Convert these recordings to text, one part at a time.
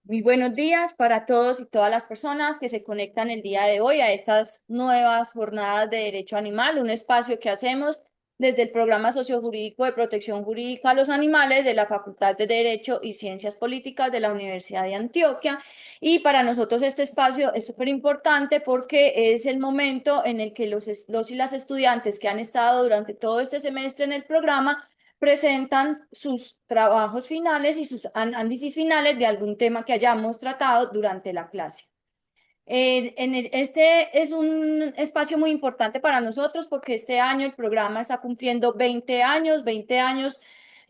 Muy buenos días para todos y todas las personas que se conectan el día de hoy a estas nuevas jornadas de derecho animal, un espacio que hacemos desde el programa sociojurídico de protección jurídica a los animales de la Facultad de Derecho y Ciencias Políticas de la Universidad de Antioquia. Y para nosotros este espacio es súper importante porque es el momento en el que los y las estudiantes que han estado durante todo este semestre en el programa presentan sus trabajos finales y sus análisis finales de algún tema que hayamos tratado durante la clase. Este es un espacio muy importante para nosotros porque este año el programa está cumpliendo 20 años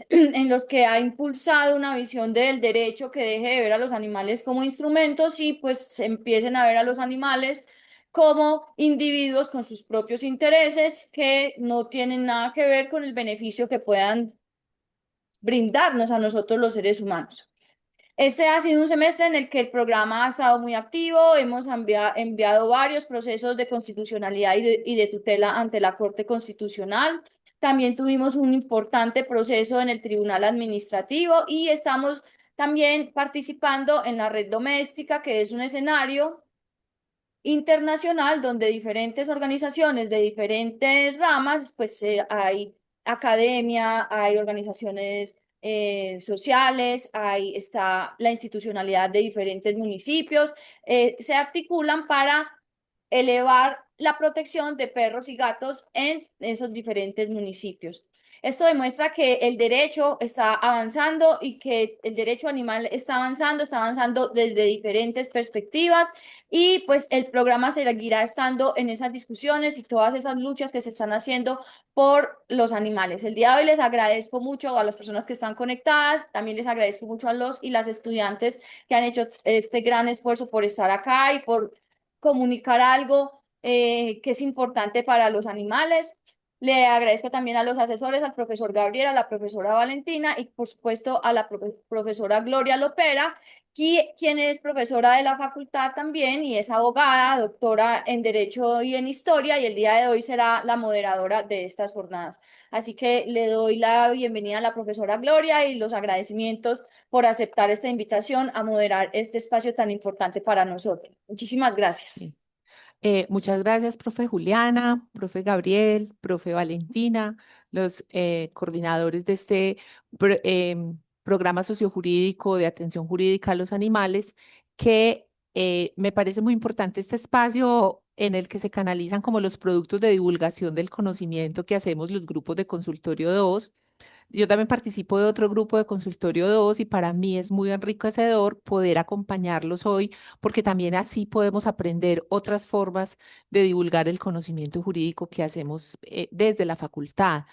en los que ha impulsado una visión del derecho que deje de ver a los animales como instrumentos y pues se empiecen a ver a los animales como individuos con sus propios intereses que no tienen nada que ver con el beneficio que puedan brindarnos a nosotros los seres humanos. Este ha sido un semestre en el que el programa ha estado muy activo, hemos enviado varios procesos de constitucionalidad y de tutela ante la Corte Constitucional. También tuvimos un importante proceso en el Tribunal Administrativo y estamos también participando en la red doméstica, que es un escenario internacional donde diferentes organizaciones de diferentes ramas, pues hay academia, hay organizaciones sociales, ahí está la institucionalidad de diferentes municipios, se articulan para elevar la protección de perros y gatos en esos diferentes municipios. Esto demuestra que el derecho está avanzando y que el derecho animal está avanzando desde diferentes perspectivas y pues el programa seguirá estando en esas discusiones y todas esas luchas que se están haciendo por los animales. El día de hoy les agradezco mucho a las personas que están conectadas, también les agradezco mucho a los y las estudiantes que han hecho este gran esfuerzo por estar acá y por comunicar algo que es importante para los animales. Le agradezco también a los asesores, al profesor Gabriel, a la profesora Valentina y por supuesto a la profesora Gloria Lopera, quien es profesora de la facultad también y es abogada, doctora en Derecho y en Historia, y el día de hoy será la moderadora de estas jornadas. Así que le doy la bienvenida a la profesora Gloria y los agradecimientos por aceptar esta invitación a moderar este espacio tan importante para nosotros. Muchísimas gracias. Sí. Muchas gracias, profe Juliana, profe Gabriel, profe Valentina, los coordinadores de este programa sociojurídico de atención jurídica a los animales, que me parece muy importante este espacio en el que se canalizan como los productos de divulgación del conocimiento que hacemos los grupos de consultorio 2. Yo también participo de otro grupo de consultorio 2 y para mí es muy enriquecedor poder acompañarlos hoy porque también así podemos aprender otras formas de divulgar el conocimiento jurídico que hacemos desde la facultad.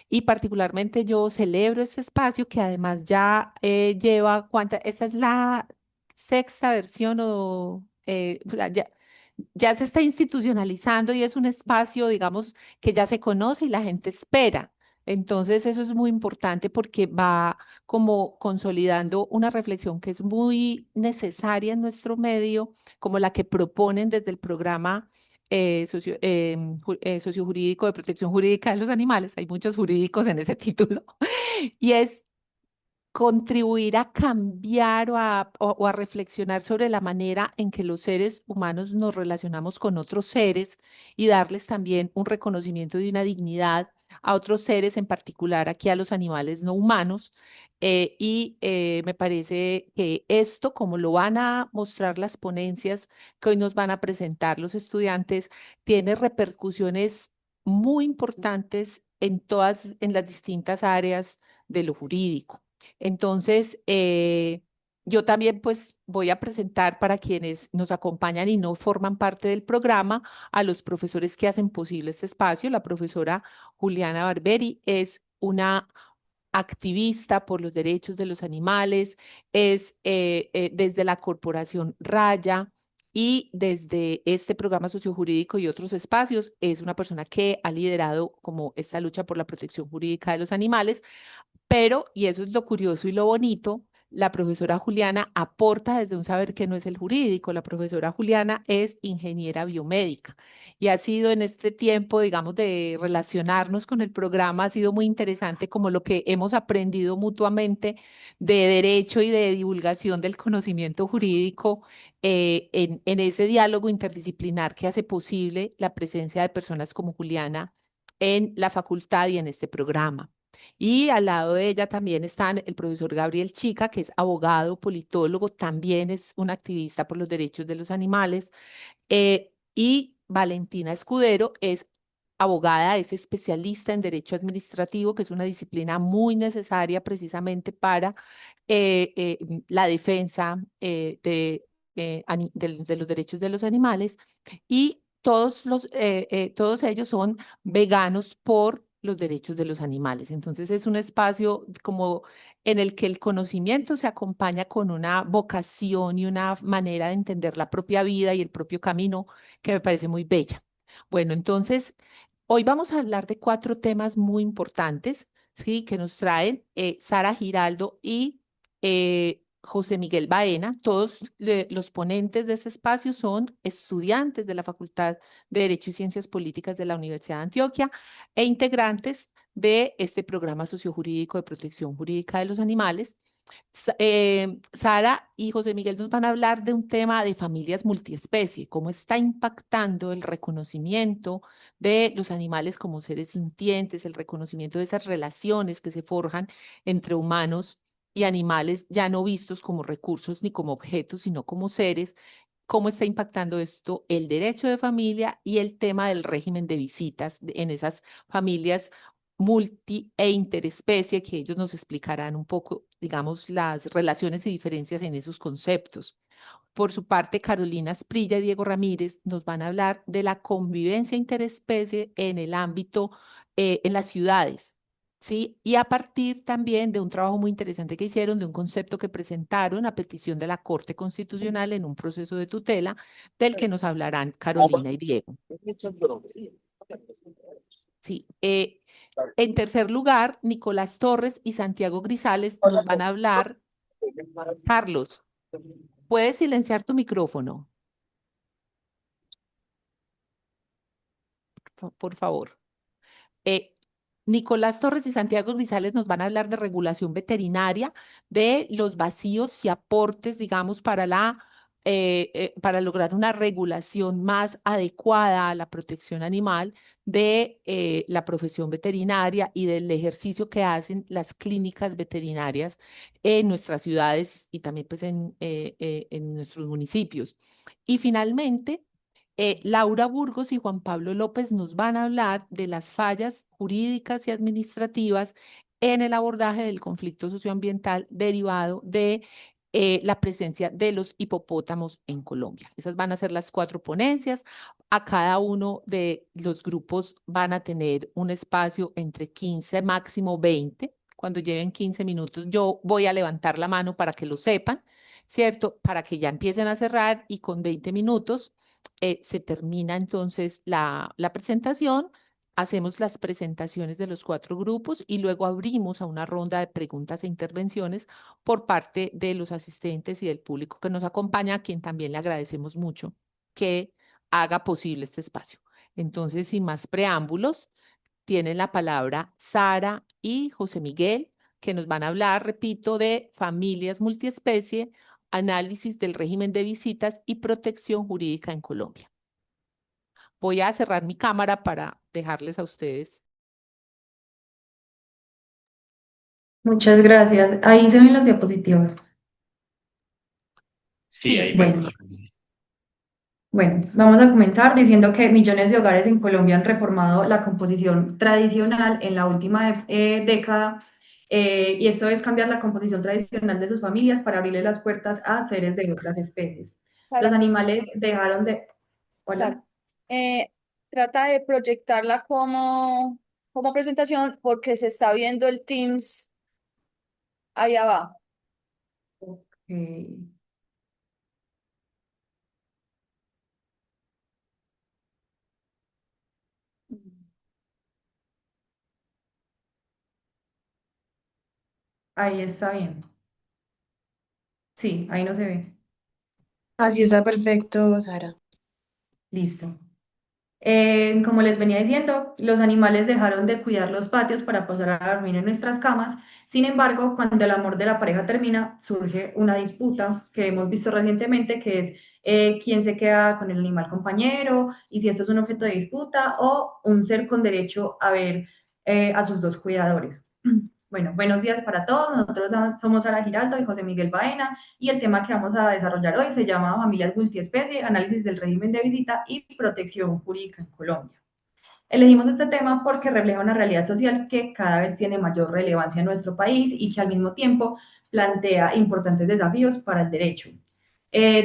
Y particularmente yo celebro este espacio que además ya lleva, esta es la sexta versión o sea, ya se está institucionalizando y es un espacio, digamos, que ya se conoce y la gente espera. Entonces, eso es muy importante porque va como consolidando una reflexión que es muy necesaria en nuestro medio, como la que proponen desde el programa sociojurídico de protección jurídica de los animales. Hay muchos jurídicos en ese título. Y es contribuir a cambiar o a reflexionar sobre la manera en que los seres humanos nos relacionamos con otros seres y darles también un reconocimiento de una dignidad a otros seres, en particular aquí a los animales no humanos. Me parece que esto, como lo van a mostrar las ponencias que hoy nos van a presentar los estudiantes, tiene repercusiones muy importantes en las distintas áreas de lo jurídico. Entonces, yo también pues voy a presentar para quienes nos acompañan y no forman parte del programa a los profesores que hacen posible este espacio. La profesora Juliana Barberi es una activista por los derechos de los animales, es desde la corporación Raya y desde este programa sociojurídico y otros espacios, es una persona que ha liderado como esta lucha por la protección jurídica de los animales, pero, y eso es lo curioso y lo bonito, la profesora Juliana aporta desde un saber que no es el jurídico. La profesora Juliana es ingeniera biomédica y ha sido en este tiempo, digamos, de relacionarnos con el programa, ha sido muy interesante como lo que hemos aprendido mutuamente de derecho y de divulgación del conocimiento jurídico en ese diálogo interdisciplinar que hace posible la presencia de personas como Juliana en la facultad y en este programa. Y al lado de ella también están el profesor Gabriel Chica, que es abogado, politólogo, también es un activista por los derechos de los animales. Y Valentina Escudero es abogada, es especialista en derecho administrativo, que es una disciplina muy necesaria precisamente para la defensa de los derechos de los animales. Y todos ellos son veganos por los derechos de los animales. Entonces es un espacio como en el que el conocimiento se acompaña con una vocación y una manera de entender la propia vida y el propio camino que me parece muy bella. Bueno, entonces, hoy vamos a hablar de cuatro temas muy importantes, ¿sí? Que nos traen Sara Giraldo y José Miguel Baena. Todos los ponentes de este espacio son estudiantes de la Facultad de Derecho y Ciencias Políticas de la Universidad de Antioquia e integrantes de este programa sociojurídico de protección jurídica de los animales. Sara y José Miguel nos van a hablar de un tema de familias multiespecie, cómo está impactando el reconocimiento de los animales como seres sintientes, el reconocimiento de esas relaciones que se forjan entre humanos y animales ya no vistos como recursos ni como objetos, sino como seres. ¿Cómo está impactando esto el derecho de familia y el tema del régimen de visitas en esas familias multi e interespecie, que ellos nos explicarán un poco, digamos, las relaciones y diferencias en esos conceptos? Por su parte, Carolina Asprilla y Diego Ramírez nos van a hablar de la convivencia interespecie en el ámbito, en las ciudades, ¿sí? Y a partir también de un trabajo muy interesante que hicieron, de un concepto que presentaron a petición de la Corte Constitucional en un proceso de tutela, del que nos hablarán Carolina y Diego. Sí. En tercer lugar, Nicolás Torres y Santiago Grisales nos van a hablar. Carlos, ¿puedes silenciar tu micrófono, por favor? Eh, Nicolás Torres y Santiago Grisales nos van a hablar de regulación veterinaria, de los vacíos y aportes, digamos, para lograr una regulación más adecuada a la protección animal de la profesión veterinaria y del ejercicio que hacen las clínicas veterinarias en nuestras ciudades y también pues en nuestros municipios. Y finalmente, Laura Burgos y Juan Pablo López nos van a hablar de las fallas jurídicas y administrativas en el abordaje del conflicto socioambiental derivado de la presencia de los hipopótamos en Colombia. Esas van a ser las cuatro ponencias. A cada uno de los grupos van a tener un espacio entre 15, máximo 20. Cuando lleven 15 minutos, yo voy a levantar la mano para que lo sepan, ¿cierto? Para que ya empiecen a cerrar y con 20 minutos se termina entonces la presentación, hacemos las presentaciones de los cuatro grupos y luego abrimos a una ronda de preguntas e intervenciones por parte de los asistentes y del público que nos acompaña, a quien también le agradecemos mucho que haga posible este espacio. Entonces, sin más preámbulos, tienen la palabra Sara y José Miguel, que nos van a hablar, repito, de familias multiespecie, análisis del régimen de visitas y protección jurídica en Colombia. Voy a cerrar mi cámara para dejarles a ustedes. Muchas gracias. Ahí se ven las diapositivas. Sí, ahí Bueno, bueno, vamos a comenzar diciendo que millones de hogares en Colombia han reformado la composición tradicional en la última década, y esto es cambiar la composición tradicional de sus familias para abrirle las puertas a seres de otras especies. Los Sara, animales dejaron de... Sara, Hola. eh, trata de proyectarla como presentación porque se está viendo el Teams ahí abajo. Ok. Ahí está bien. Sí, ahí no se ve. Así está perfecto, Sara. Listo. Como les venía diciendo, los animales dejaron de cuidar los patios para pasar a dormir en nuestras camas. Sin embargo, cuando el amor de la pareja termina, surge una disputa que hemos visto recientemente, que es quién se queda con el animal compañero y si esto es un objeto de disputa o un ser con derecho a ver a sus dos cuidadores. Bueno, buenos días para todos. Nosotros somos Sara Giraldo y José Miguel Baena y el tema que vamos a desarrollar hoy se llama Familias multiespecie, análisis del régimen de visita y protección jurídica en Colombia. Elegimos este tema porque refleja una realidad social que cada vez tiene mayor relevancia en nuestro país y que al mismo tiempo plantea importantes desafíos para el derecho.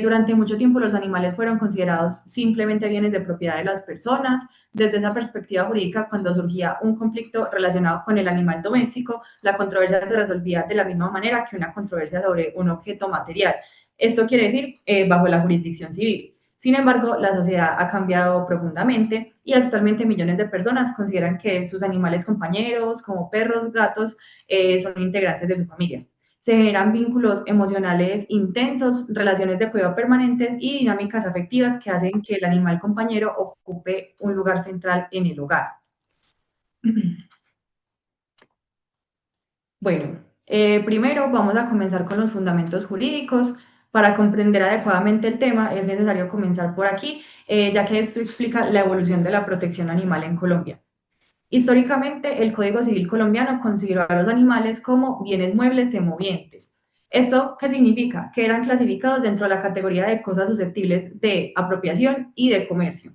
Durante mucho tiempo los animales fueron considerados simplemente bienes de propiedad de las personas. Desde esa perspectiva jurídica, cuando surgía un conflicto relacionado con el animal doméstico, la controversia se resolvía de la misma manera que una controversia sobre un objeto material. Esto quiere decir bajo la jurisdicción civil. Sin embargo, la sociedad ha cambiado profundamente y actualmente millones de personas consideran que sus animales compañeros, como perros, gatos, son integrantes de su familia. Se generan vínculos emocionales intensos, relaciones de cuidado permanentes y dinámicas afectivas que hacen que el animal compañero ocupe un lugar central en el hogar. Bueno, primero vamos a comenzar con los fundamentos jurídicos. Para comprender adecuadamente el tema es necesario comenzar por aquí, ya que esto explica la evolución de la protección animal en Colombia. Históricamente, el Código Civil colombiano consideró a los animales como bienes muebles y movientes. ¿Esto qué significa? Que eran clasificados dentro de la categoría de cosas susceptibles de apropiación y de comercio.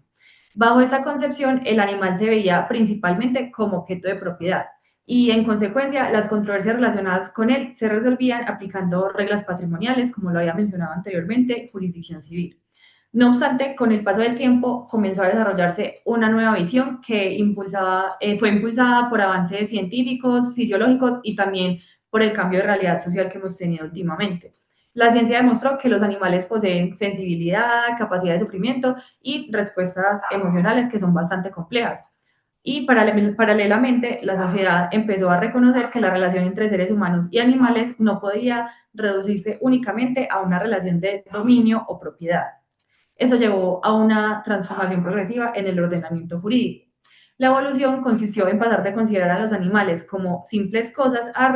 Bajo esa concepción, el animal se veía principalmente como objeto de propiedad y, en consecuencia, las controversias relacionadas con él se resolvían aplicando reglas patrimoniales, como lo había mencionado anteriormente, jurisdicción civil. No obstante, con el paso del tiempo comenzó a desarrollarse una nueva visión que fue impulsada por avances científicos, fisiológicos y también por el cambio de realidad social que hemos tenido últimamente. La ciencia demostró que los animales poseen sensibilidad, capacidad de sufrimiento y respuestas emocionales que son bastante complejas. Y paralelamente, la sociedad empezó a reconocer que la relación entre seres humanos y animales no podía reducirse únicamente a una relación de dominio o propiedad. Eso llevó a una transformación progresiva en el ordenamiento jurídico. La evolución consistió en pasar de considerar a los animales como simples cosas a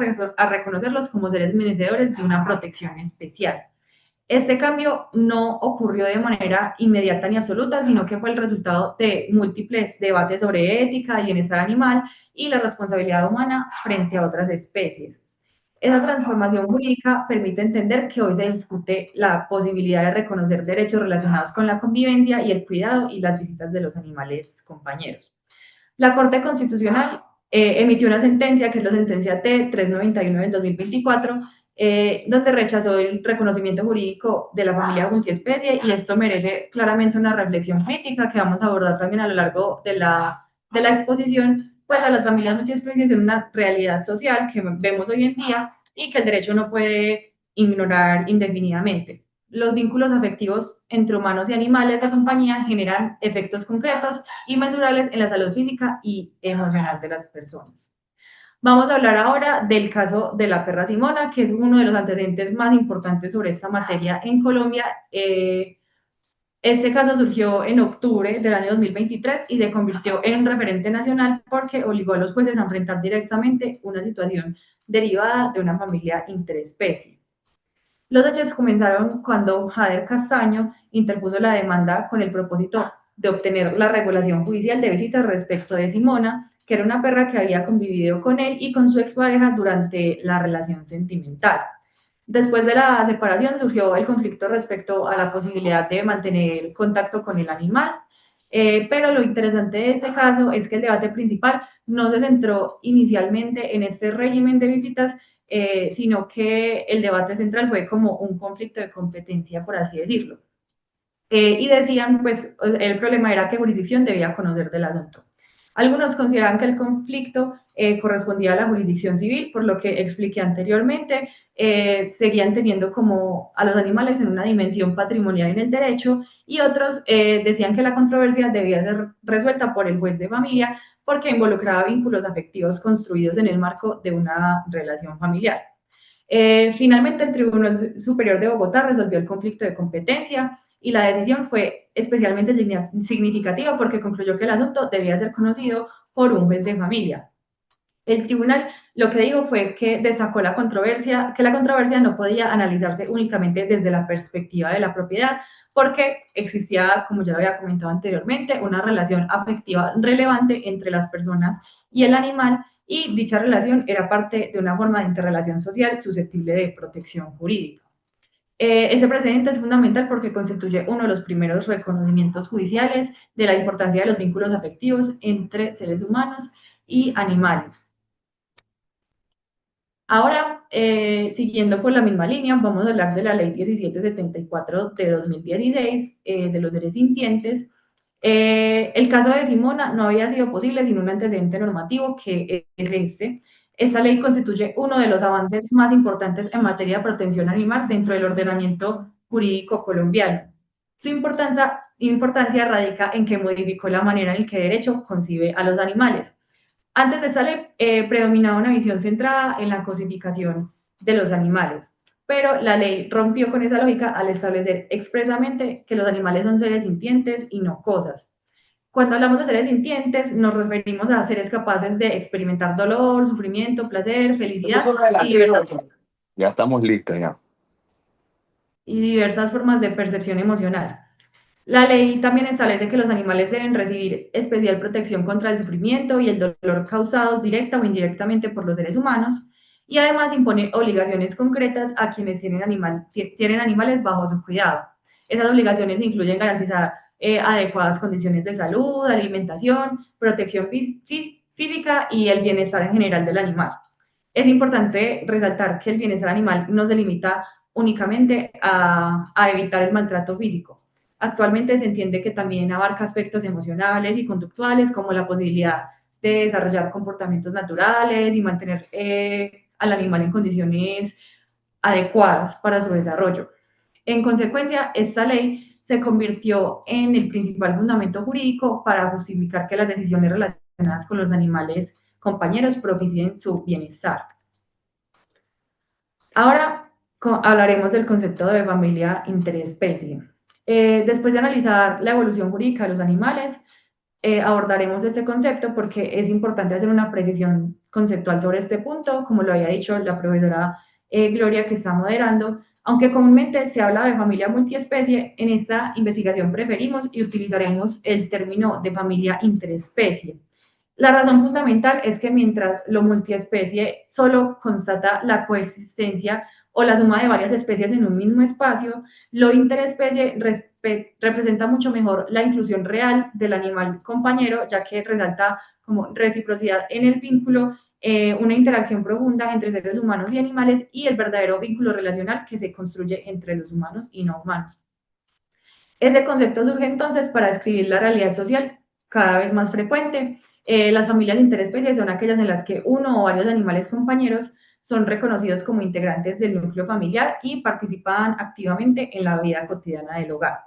reconocerlos como seres merecedores de una protección especial. Este cambio no ocurrió de manera inmediata ni absoluta, sino que fue el resultado de múltiples debates sobre ética, bienestar animal y la responsabilidad humana frente a otras especies. Esa transformación jurídica permite entender que hoy se discute la posibilidad de reconocer derechos relacionados con la convivencia y el cuidado y las visitas de los animales compañeros. La Corte Constitucional emitió una sentencia, que es la sentencia T-391 del 2024, donde rechazó el reconocimiento jurídico de la familia multiespecie, y esto merece claramente una reflexión crítica que vamos a abordar también a lo largo de la exposición, pues a las familias multiespecies son una realidad social que vemos hoy en día y que el derecho no puede ignorar indefinidamente. Los vínculos afectivos entre humanos y animales de compañía generan efectos concretos y mesurables en la salud física y emocional de las personas. Vamos a hablar ahora del caso de la perra Simona, que es uno de los antecedentes más importantes sobre esta materia en Colombia. Este caso surgió en octubre del año 2023 y se convirtió en un referente nacional porque obligó a los jueces a enfrentar directamente una situación derivada de una familia interespecie. Los hechos comenzaron cuando Jader Castaño interpuso la demanda con el propósito de obtener la regulación judicial de visitas respecto de Simona, que era una perra que había convivido con él y con su expareja durante la relación sentimental. Después de la separación surgió el conflicto respecto a la posibilidad de mantener contacto con el animal, pero lo interesante de este caso es que el debate principal no se centró inicialmente en este régimen de visitas, sino que el debate central fue como un conflicto de competencia, por así decirlo. Y decían, pues, el problema era que jurisdicción debía conocer del asunto. Algunos consideran que el conflicto correspondía a la jurisdicción civil, por lo que expliqué anteriormente, seguían teniendo como a los animales en una dimensión patrimonial en el derecho, y otros decían que la controversia debía ser resuelta por el juez de familia porque involucraba vínculos afectivos construidos en el marco de una relación familiar. Finalmente, el Tribunal Superior de Bogotá resolvió el conflicto de competencia y la decisión fue especialmente significativa porque concluyó que el asunto debía ser conocido por un juez de familia. El tribunal lo que dijo fue que destacó la controversia, que la controversia no podía analizarse únicamente desde la perspectiva de la propiedad, porque existía, como ya lo había comentado anteriormente, una relación afectiva relevante entre las personas y el animal, y dicha relación era parte de una forma de interrelación social susceptible de protección jurídica. Ese precedente es fundamental porque constituye uno de los primeros reconocimientos judiciales de la importancia de los vínculos afectivos entre seres humanos y animales. Ahora, siguiendo por la misma línea, vamos a hablar de la Ley 1774 de 2016 de los seres sintientes. El caso de Simona no había sido posible sin un antecedente normativo que es este. Esta ley constituye uno de los avances más importantes en materia de protección animal dentro del ordenamiento jurídico colombiano. Su importancia radica en que modificó la manera en que el derecho concibe a los animales. Antes de esta ley predominaba una visión centrada en la cosificación de los animales, pero la ley rompió con esa lógica al establecer expresamente que los animales son seres sintientes y no cosas. Cuando hablamos de seres sintientes, nos referimos a seres capaces de experimentar dolor, sufrimiento, placer, felicidad Ya estamos listos, ya. y diversas formas de percepción emocional. La ley también establece que los animales deben recibir especial protección contra el sufrimiento y el dolor causados directa o indirectamente por los seres humanos, y además impone obligaciones concretas a quienes tienen animales bajo su cuidado. Esas obligaciones incluyen garantizar adecuadas condiciones de salud, alimentación, protección física y el bienestar en general del animal. Es importante resaltar que el bienestar animal no se limita únicamente a evitar el maltrato físico. Actualmente se entiende que también abarca aspectos emocionales y conductuales, como la posibilidad de desarrollar comportamientos naturales y mantener al animal en condiciones adecuadas para su desarrollo. En consecuencia, esta ley se convirtió en el principal fundamento jurídico para justificar que las decisiones relacionadas con los animales compañeros propicien su bienestar. Ahora hablaremos del concepto de familia interespecie. Después de analizar la evolución jurídica de los animales, abordaremos este concepto porque es importante hacer una precisión conceptual sobre este punto, como lo había dicho la profesora Gloria que está moderando. Aunque comúnmente se habla de familia multiespecie, en esta investigación preferimos y utilizaremos el término de familia interespecie. La razón fundamental es que mientras lo multiespecie solo constata la coexistencia o la suma de varias especies en un mismo espacio, lo interespecie representa mucho mejor la inclusión real del animal compañero, ya que resalta como reciprocidad en el vínculo, una interacción profunda entre seres humanos y animales y el verdadero vínculo relacional que se construye entre los humanos y no humanos. Ese concepto surge entonces para describir la realidad social cada vez más frecuente. Las familias interespecies son aquellas en las que uno o varios animales compañeros son reconocidos como integrantes del núcleo familiar y participan activamente en la vida cotidiana del hogar.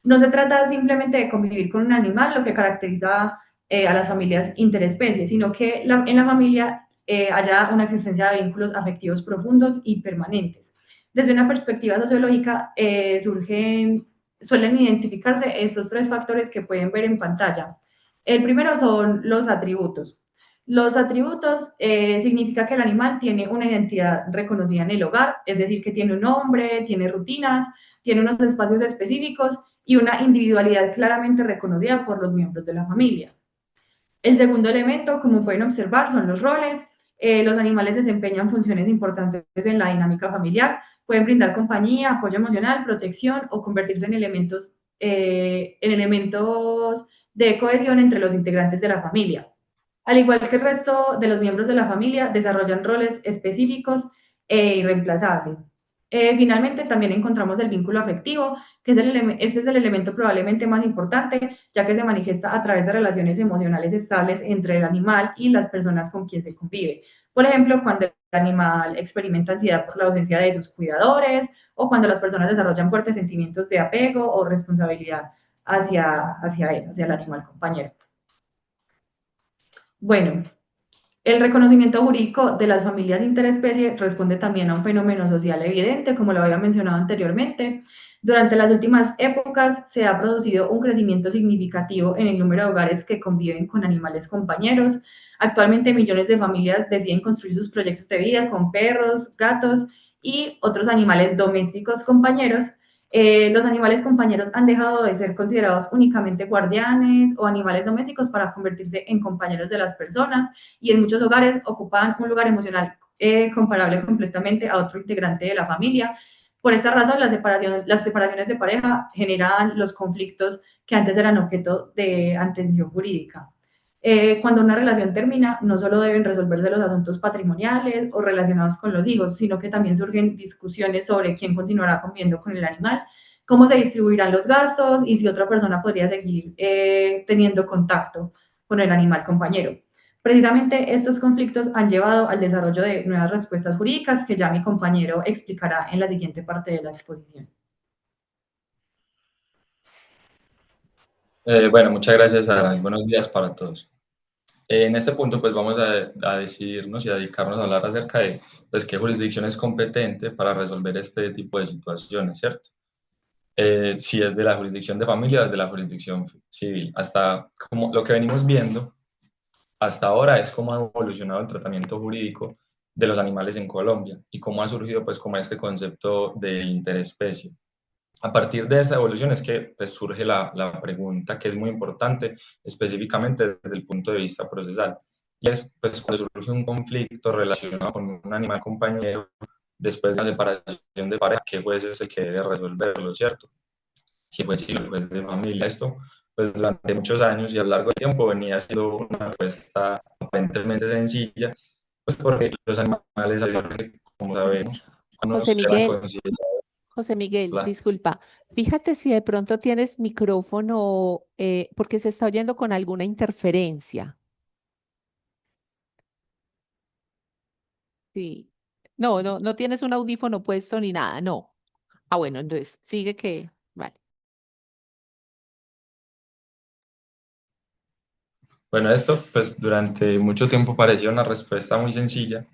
No se trata simplemente de convivir con un animal, lo que caracteriza a las familias interespecies, sino que en la familia haya una existencia de vínculos afectivos profundos y permanentes. Desde una perspectiva sociológica suelen identificarse estos tres factores que pueden ver en pantalla. El primero son los atributos. Los atributos significa que el animal tiene una identidad reconocida en el hogar, es decir, que tiene un nombre, tiene rutinas, tiene unos espacios específicos y una individualidad claramente reconocida por los miembros de la familia. El segundo elemento, como pueden observar, son los roles. Los animales desempeñan funciones importantes en la dinámica familiar, pueden brindar compañía, apoyo emocional, protección o convertirse en elementos de cohesión entre los integrantes de la familia. Al igual que el resto de los miembros de la familia, desarrollan roles específicos e irreemplazables. Finalmente, también encontramos el vínculo afectivo, que este es el elemento probablemente más importante, ya que se manifiesta a través de relaciones emocionales estables entre el animal y las personas con quien se convive. Por ejemplo, cuando el animal experimenta ansiedad por la ausencia de sus cuidadores o cuando las personas desarrollan fuertes sentimientos de apego o responsabilidad hacia él, hacia el animal compañero. Bueno, El reconocimiento jurídico de las familias interespecie responde también a un fenómeno social evidente, como lo había mencionado anteriormente. Durante las últimas épocas se ha producido un crecimiento significativo en el número de hogares que conviven con animales compañeros. Actualmente millones de familias deciden construir sus proyectos de vida con perros, gatos y otros animales domésticos compañeros. Los animales compañeros han dejado de ser considerados únicamente guardianes o animales domésticos para convertirse en compañeros de las personas y en muchos hogares ocupan un lugar emocional comparable completamente a otro integrante de la familia. Por esta razón, las separaciones de pareja generan los conflictos que antes eran objeto de atención jurídica. Cuando una relación termina, no solo deben resolverse los asuntos patrimoniales o relacionados con los hijos, sino que también surgen discusiones sobre quién continuará conviviendo con el animal, cómo se distribuirán los gastos y si otra persona podría seguir teniendo contacto con el animal compañero. Precisamente estos conflictos han llevado al desarrollo de nuevas respuestas jurídicas que ya mi compañero explicará en la siguiente parte de la exposición. Bueno, muchas gracias, Sara. Buenos días para todos. En este punto, pues vamos a decidirnos y a dedicarnos a hablar acerca de pues, qué jurisdicción es competente para resolver este tipo de situaciones, ¿cierto? Si es de la jurisdicción de familia o es de la jurisdicción civil. Hasta como lo que venimos viendo hasta ahora es cómo ha evolucionado el tratamiento jurídico de los animales en Colombia y cómo ha surgido pues como este concepto de interespecie. A partir de esa evolución es que pues, surge la pregunta que es muy importante, específicamente desde el punto de vista procesal. Y es pues, cuando surge un conflicto relacionado con un animal compañero, después de la separación de pareja, ¿qué juez es el que debe resolverlo, cierto? Si el juez civil, el juez de familia, esto, pues durante muchos años y a lo largo del tiempo venía siendo una respuesta aparentemente sencilla, pues porque los animales, como sabemos, no José eran Miguel, considerados. José Miguel, disculpa. Fíjate si de pronto tienes micrófono, porque se está oyendo con alguna interferencia. Sí. No, no, no tienes un audífono puesto ni nada, no. Ah, bueno, entonces sigue que, vale. Bueno, esto pues durante mucho tiempo parecía una respuesta muy sencilla,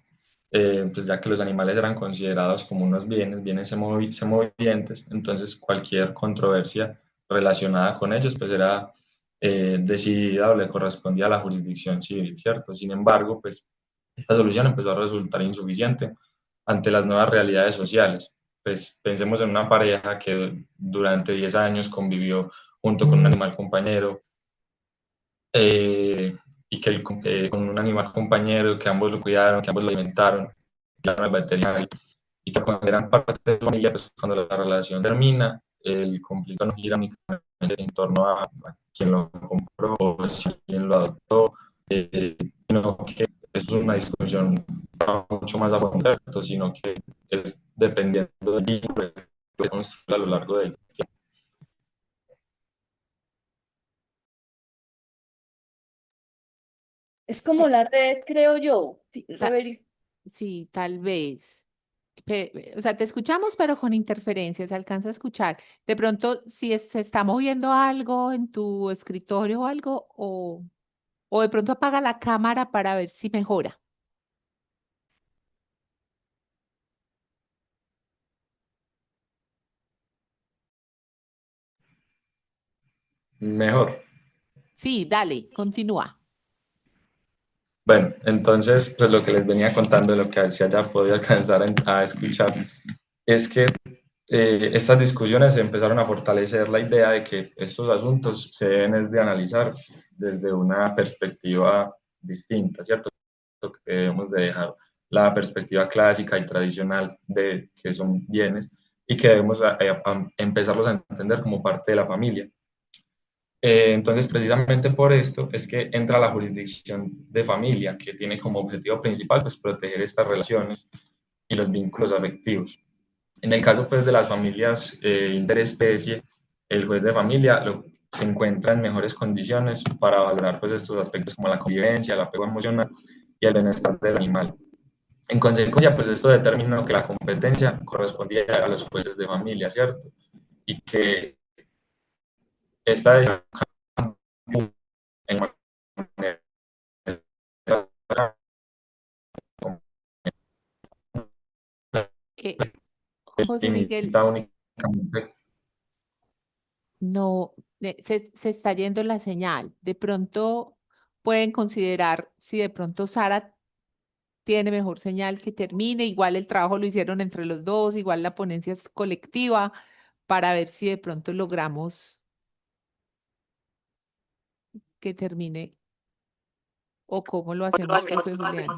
pues ya que los animales eran considerados como unos bienes semovientes, entonces cualquier controversia relacionada con ellos pues era decidida o le correspondía a la jurisdicción civil, ¿cierto? Sin embargo, pues esta solución empezó a resultar insuficiente ante las nuevas realidades sociales. Pues pensemos en una pareja que durante 10 años convivió junto con un animal compañero, y que con un animal compañero, que ambos lo cuidaron, que ambos lo alimentaron, que al veterinario, y que cuando eran parte de su familia, pues cuando la relación termina, el conflicto no gira únicamente en torno a quién lo compró o si quién lo adoptó, sino que es una discusión mucho más a fondo, sino que es dependiendo del vínculo que se construye a lo largo del tiempo. Es como la red, creo yo. Sí, Ta- sí, tal vez. O sea, te escuchamos, pero con interferencia, se alcanza a escuchar. De pronto, si se está moviendo algo en tu escritorio o algo, o de pronto apaga la cámara para ver si mejora. Mejor. Sí, dale, continúa. Bueno, entonces, pues lo que les venía contando, lo que se haya podido alcanzar a escuchar, es que estas discusiones empezaron a fortalecer la idea de que estos asuntos se deben es de analizar desde una perspectiva distinta, ¿cierto? Que debemos de dejar la perspectiva clásica y tradicional de que son bienes y que debemos empezarlos a entender como parte de la familia. Entonces, precisamente por esto es que entra la jurisdicción de familia, que tiene como objetivo principal pues, proteger estas relaciones y los vínculos afectivos. En el caso pues, de las familias interespecie, el juez de familia se encuentra en mejores condiciones para valorar pues, estos aspectos como la convivencia, el apego emocional y el bienestar del animal. En consecuencia, pues esto determinó que la competencia correspondía a los jueces de familia, ¿cierto? Y que esta en Eh, José Miguel, limita únicamente. no, se está yendo la señal. De pronto pueden considerar si de pronto Sara tiene mejor señal que termine, igual el trabajo lo hicieron entre los dos, igual la ponencia es colectiva, para ver si de pronto logramos que termine o cómo lo hacemos, profe Julián.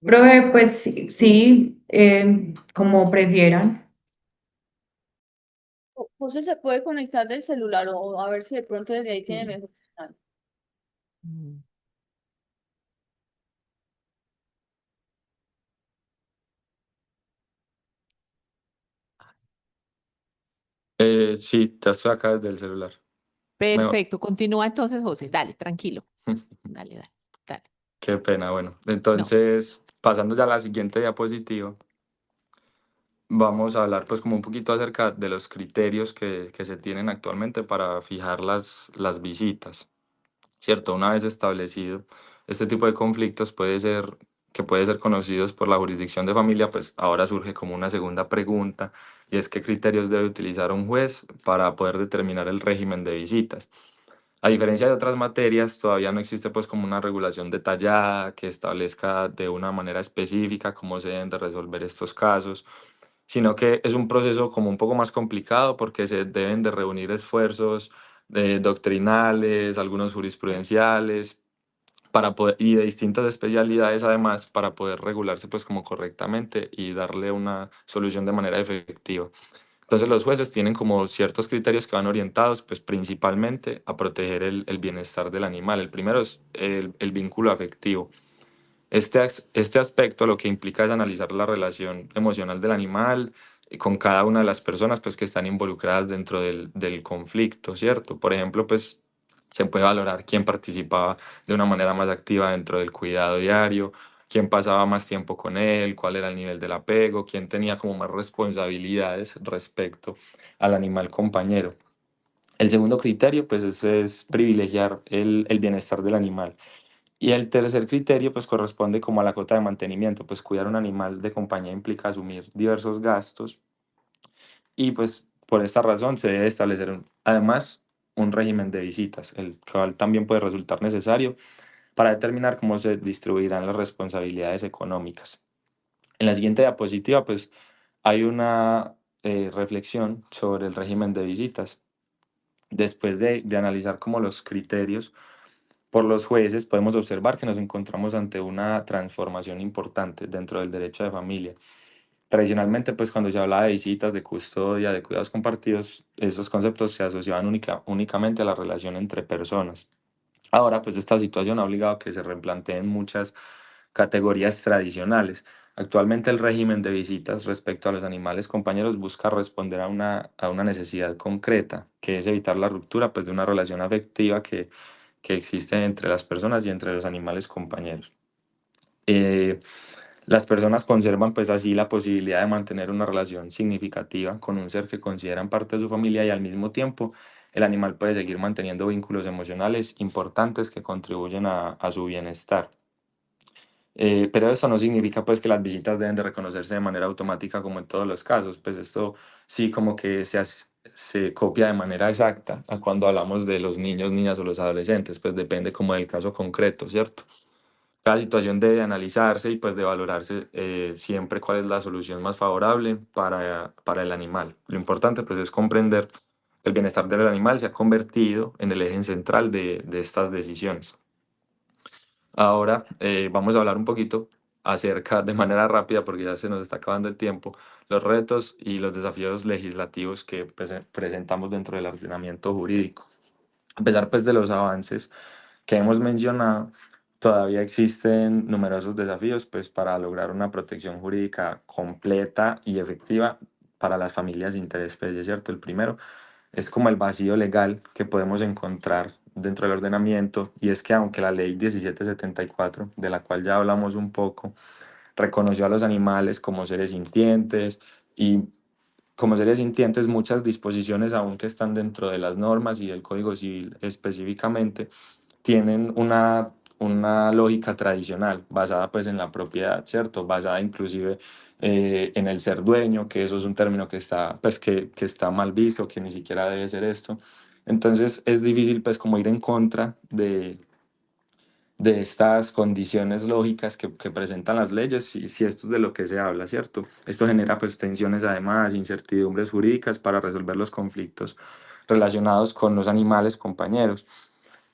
Profe, pues sí, sí, como prefieran. José se puede conectar del celular o a ver si de pronto desde ahí tiene mejor señal. Mm. Sí, ya estoy acá desde el celular. Perfecto, continúa entonces, José, dale, tranquilo, dale, dale, dale. Qué pena, bueno. No, Entonces, pasando ya a la siguiente diapositiva, vamos a hablar pues como un poquito acerca de los criterios que se tienen actualmente para fijar las visitas, ¿cierto? Una vez establecido este tipo de conflictos puede ser conocidos por la jurisdicción de familia, pues ahora surge como una segunda pregunta y es qué criterios debe utilizar un juez para poder determinar el régimen de visitas. A diferencia de otras materias, todavía no existe pues como una regulación detallada que establezca de una manera específica cómo se deben de resolver estos casos, sino que es un proceso como un poco más complicado porque se deben de reunir esfuerzos doctrinales, algunos jurisprudenciales, y de distintas especialidades además para poder regularse pues como correctamente y darle una solución de manera efectiva. Entonces los jueces tienen como ciertos criterios que van orientados pues principalmente a proteger el bienestar del animal. El primero es el vínculo afectivo. Este aspecto lo que implica es analizar la relación emocional del animal con cada una de las personas pues, que están involucradas dentro del conflicto, ¿cierto? Por ejemplo, pues se puede valorar quién participaba de una manera más activa dentro del cuidado diario, quién pasaba más tiempo con él, cuál era el nivel del apego, quién tenía como más responsabilidades respecto al animal compañero. El segundo criterio, pues, es privilegiar el bienestar del animal. Y el tercer criterio, pues corresponde como a la cuota de mantenimiento, pues cuidar un animal de compañía implica asumir diversos gastos y pues por esta razón se debe establecer además un régimen de visitas, el cual también puede resultar necesario para determinar cómo se distribuirán las responsabilidades económicas. En la siguiente diapositiva, pues hay una reflexión sobre el régimen de visitas. Después de analizar como los criterios por los jueces, podemos observar que nos encontramos ante una transformación importante dentro del derecho de familia. Tradicionalmente, pues cuando se hablaba de visitas, de custodia, de cuidados compartidos, esos conceptos se asociaban únicamente a la relación entre personas. Ahora, pues esta situación ha obligado a que se replanteen muchas categorías tradicionales. Actualmente el régimen de visitas respecto a los animales compañeros busca responder a una necesidad concreta, que es evitar la ruptura pues, de una relación afectiva que existe entre las personas y entre los animales compañeros. Eh, las personas conservan pues así la posibilidad de mantener una relación significativa con un ser que consideran parte de su familia y al mismo tiempo el animal puede seguir manteniendo vínculos emocionales importantes que contribuyen a su bienestar. Pero esto no significa pues que las visitas deben de reconocerse de manera automática como en todos los casos, pues esto sí como que se copia de manera exacta a cuando hablamos de los niños, niñas o los adolescentes, pues depende como del caso concreto, ¿cierto? Cada situación debe analizarse y pues de valorarse siempre cuál es la solución más favorable para el animal. Lo importante pues es comprender que el bienestar del animal se ha convertido en el eje central de estas decisiones. Ahora vamos a hablar un poquito acerca, de manera rápida, porque ya se nos está acabando el tiempo, los retos y los desafíos legislativos que presentamos dentro del ordenamiento jurídico. A pesar pues de los avances que hemos mencionado, todavía existen numerosos desafíos pues para lograr una protección jurídica completa y efectiva para las familias de interespecie, ¿cierto? El primero es como el vacío legal que podemos encontrar dentro del ordenamiento, y es que aunque la ley 1774, de la cual ya hablamos un poco, reconoció a los animales como seres sintientes y como seres sintientes, muchas disposiciones, aún que están dentro de las normas y del Código Civil específicamente, tienen una lógica tradicional basada pues en la propiedad, ¿cierto? Basada inclusive en el ser dueño, que eso es un término que está, pues, que está mal visto, que ni siquiera debe ser esto. Entonces es difícil pues como ir en contra de estas condiciones lógicas que presentan las leyes, si esto es de lo que se habla, ¿cierto? Esto genera pues tensiones además, incertidumbres jurídicas para resolver los conflictos relacionados con los animales compañeros.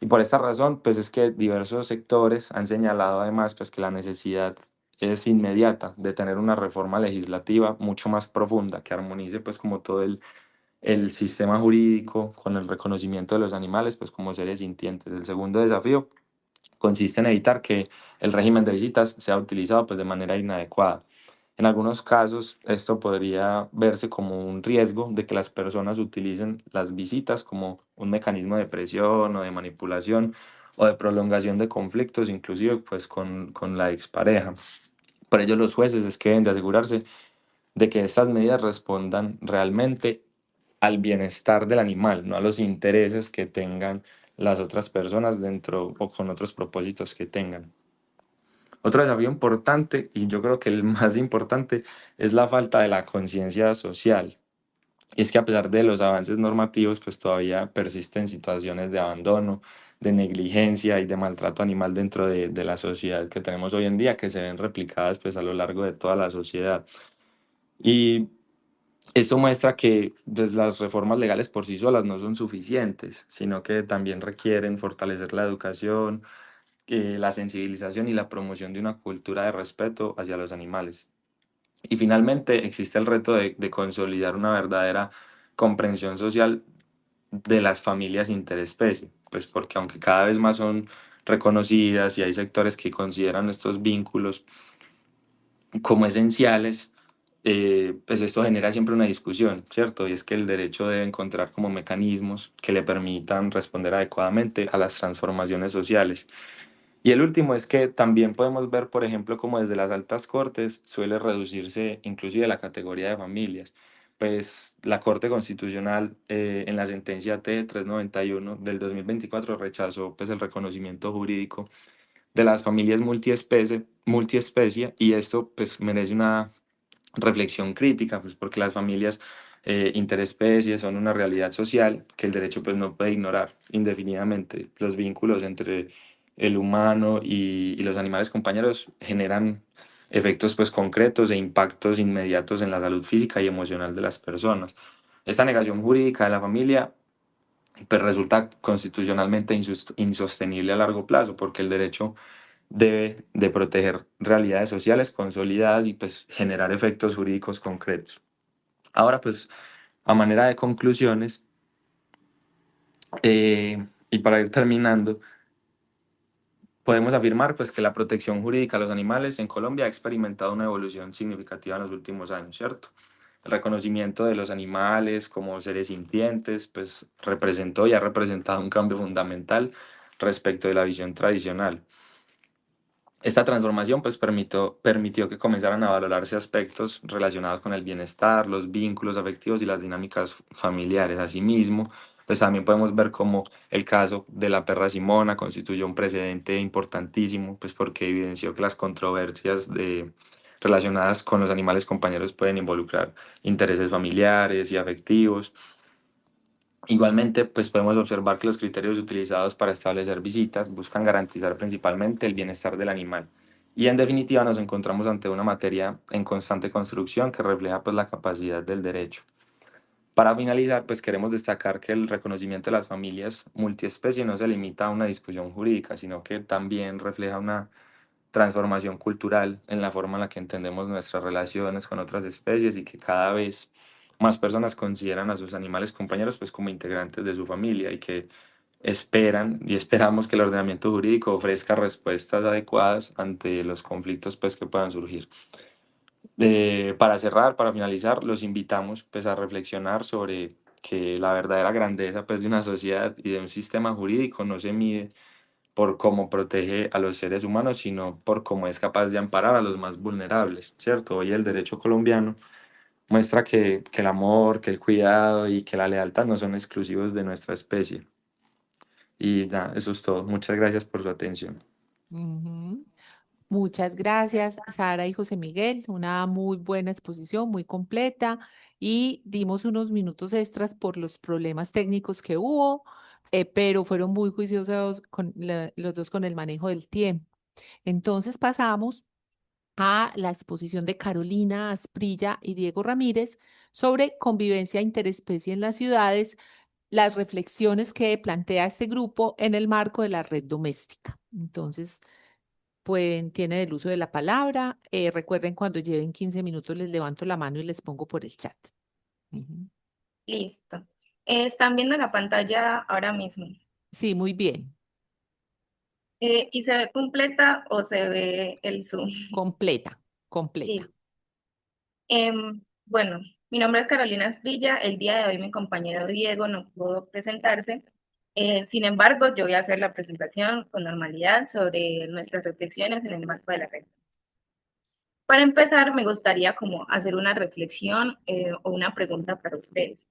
Y por esta razón, pues es que diversos sectores han señalado además pues que la necesidad es inmediata de tener una reforma legislativa mucho más profunda que armonice pues como todo el sistema jurídico con el reconocimiento de los animales pues como seres sintientes. El segundo desafío consiste en evitar que el régimen de visitas sea utilizado pues de manera inadecuada. En algunos casos, esto podría verse como un riesgo de que las personas utilicen las visitas como un mecanismo de presión o de manipulación o de prolongación de conflictos, inclusive pues con la expareja. Por ello, los jueces es que deben de asegurarse de que estas medidas respondan realmente al bienestar del animal, no a los intereses que tengan las otras personas dentro o con otros propósitos que tengan. Otro desafío importante, y yo creo que el más importante, es la falta de la conciencia social. Y es que a pesar de los avances normativos, pues todavía persisten situaciones de abandono, de negligencia y de maltrato animal dentro de la sociedad que tenemos hoy en día, que se ven replicadas pues a lo largo de toda la sociedad. Y esto muestra que pues, las reformas legales por sí solas no son suficientes, sino que también requieren fortalecer la educación, la sensibilización y la promoción de una cultura de respeto hacia los animales. Y finalmente existe el reto de consolidar una verdadera comprensión social de las familias interespecie, pues porque aunque cada vez más son reconocidas y hay sectores que consideran estos vínculos como esenciales, pues esto genera siempre una discusión, ¿cierto? Y es que el derecho debe encontrar como mecanismos que le permitan responder adecuadamente a las transformaciones sociales. Y el último es que también podemos ver, por ejemplo, como desde las altas cortes suele reducirse inclusive la categoría de familias. Pues la Corte Constitucional en la sentencia T-391 del 2024 rechazó pues el reconocimiento jurídico de las familias multiespecie y esto pues merece una reflexión crítica, pues porque las familias interespecies son una realidad social que el derecho pues no puede ignorar indefinidamente. Los vínculos entre el humano y los animales compañeros generan efectos pues concretos e impactos inmediatos en la salud física y emocional de las personas. Esta negación jurídica de la familia pues resulta constitucionalmente insostenible a largo plazo porque el derecho debe de proteger realidades sociales consolidadas y pues generar efectos jurídicos concretos. Ahora pues a manera de conclusiones y para ir terminando, podemos afirmar pues que la protección jurídica a los animales en Colombia ha experimentado una evolución significativa en los últimos años, ¿cierto? El reconocimiento de los animales como seres sintientes pues representó y ha representado un cambio fundamental respecto de la visión tradicional. Esta transformación pues permitió que comenzaran a valorarse aspectos relacionados con el bienestar, los vínculos afectivos y las dinámicas familiares. Asimismo, pues también podemos ver cómo el caso de la perra Simona constituyó un precedente importantísimo, pues porque evidenció que las controversias relacionadas con los animales compañeros pueden involucrar intereses familiares y afectivos. Igualmente, pues podemos observar que los criterios utilizados para establecer visitas buscan garantizar principalmente el bienestar del animal. Y en definitiva nos encontramos ante una materia en constante construcción que refleja pues la capacidad del derecho. Para finalizar, pues queremos destacar que el reconocimiento de las familias multiespecie no se limita a una discusión jurídica, sino que también refleja una transformación cultural en la forma en la que entendemos nuestras relaciones con otras especies y que cada vez más personas consideran a sus animales compañeros pues como integrantes de su familia y que esperan y esperamos que el ordenamiento jurídico ofrezca respuestas adecuadas ante los conflictos pues que puedan surgir. Para cerrar, para finalizar, los invitamos pues a reflexionar sobre que la verdadera grandeza pues de una sociedad y de un sistema jurídico no se mide por cómo protege a los seres humanos, sino por cómo es capaz de amparar a los más vulnerables, ¿cierto? Hoy el derecho colombiano muestra que el amor, que el cuidado y que la lealtad no son exclusivos de nuestra especie. Y nada, eso es todo. Muchas gracias por su atención. Ujú. Muchas gracias, Sara y José Miguel. Una muy buena exposición, muy completa. Y dimos unos minutos extras por los problemas técnicos que hubo, pero fueron muy juiciosos los dos con el manejo del tiempo. Entonces pasamos a la exposición de Carolina Asprilla y Diego Ramírez sobre convivencia interespecie en las ciudades, las reflexiones que plantea este grupo en el marco de la red doméstica. Entonces, tienen el uso de la palabra. Recuerden, cuando lleven 15 minutos les levanto la mano y les pongo por el chat. Ujú. Listo. Están viendo la pantalla ahora mismo. Sí, muy bien. ¿Y se ve completa o se ve el Zoom? Completa, completa. Listo. Bueno, mi nombre es Carolina Esprilla. El día de hoy mi compañero Diego no pudo presentarse. Sin embargo, yo voy a hacer la presentación con normalidad sobre nuestras reflexiones en el marco de la red. Para empezar, me gustaría como hacer una reflexión o una pregunta para ustedes.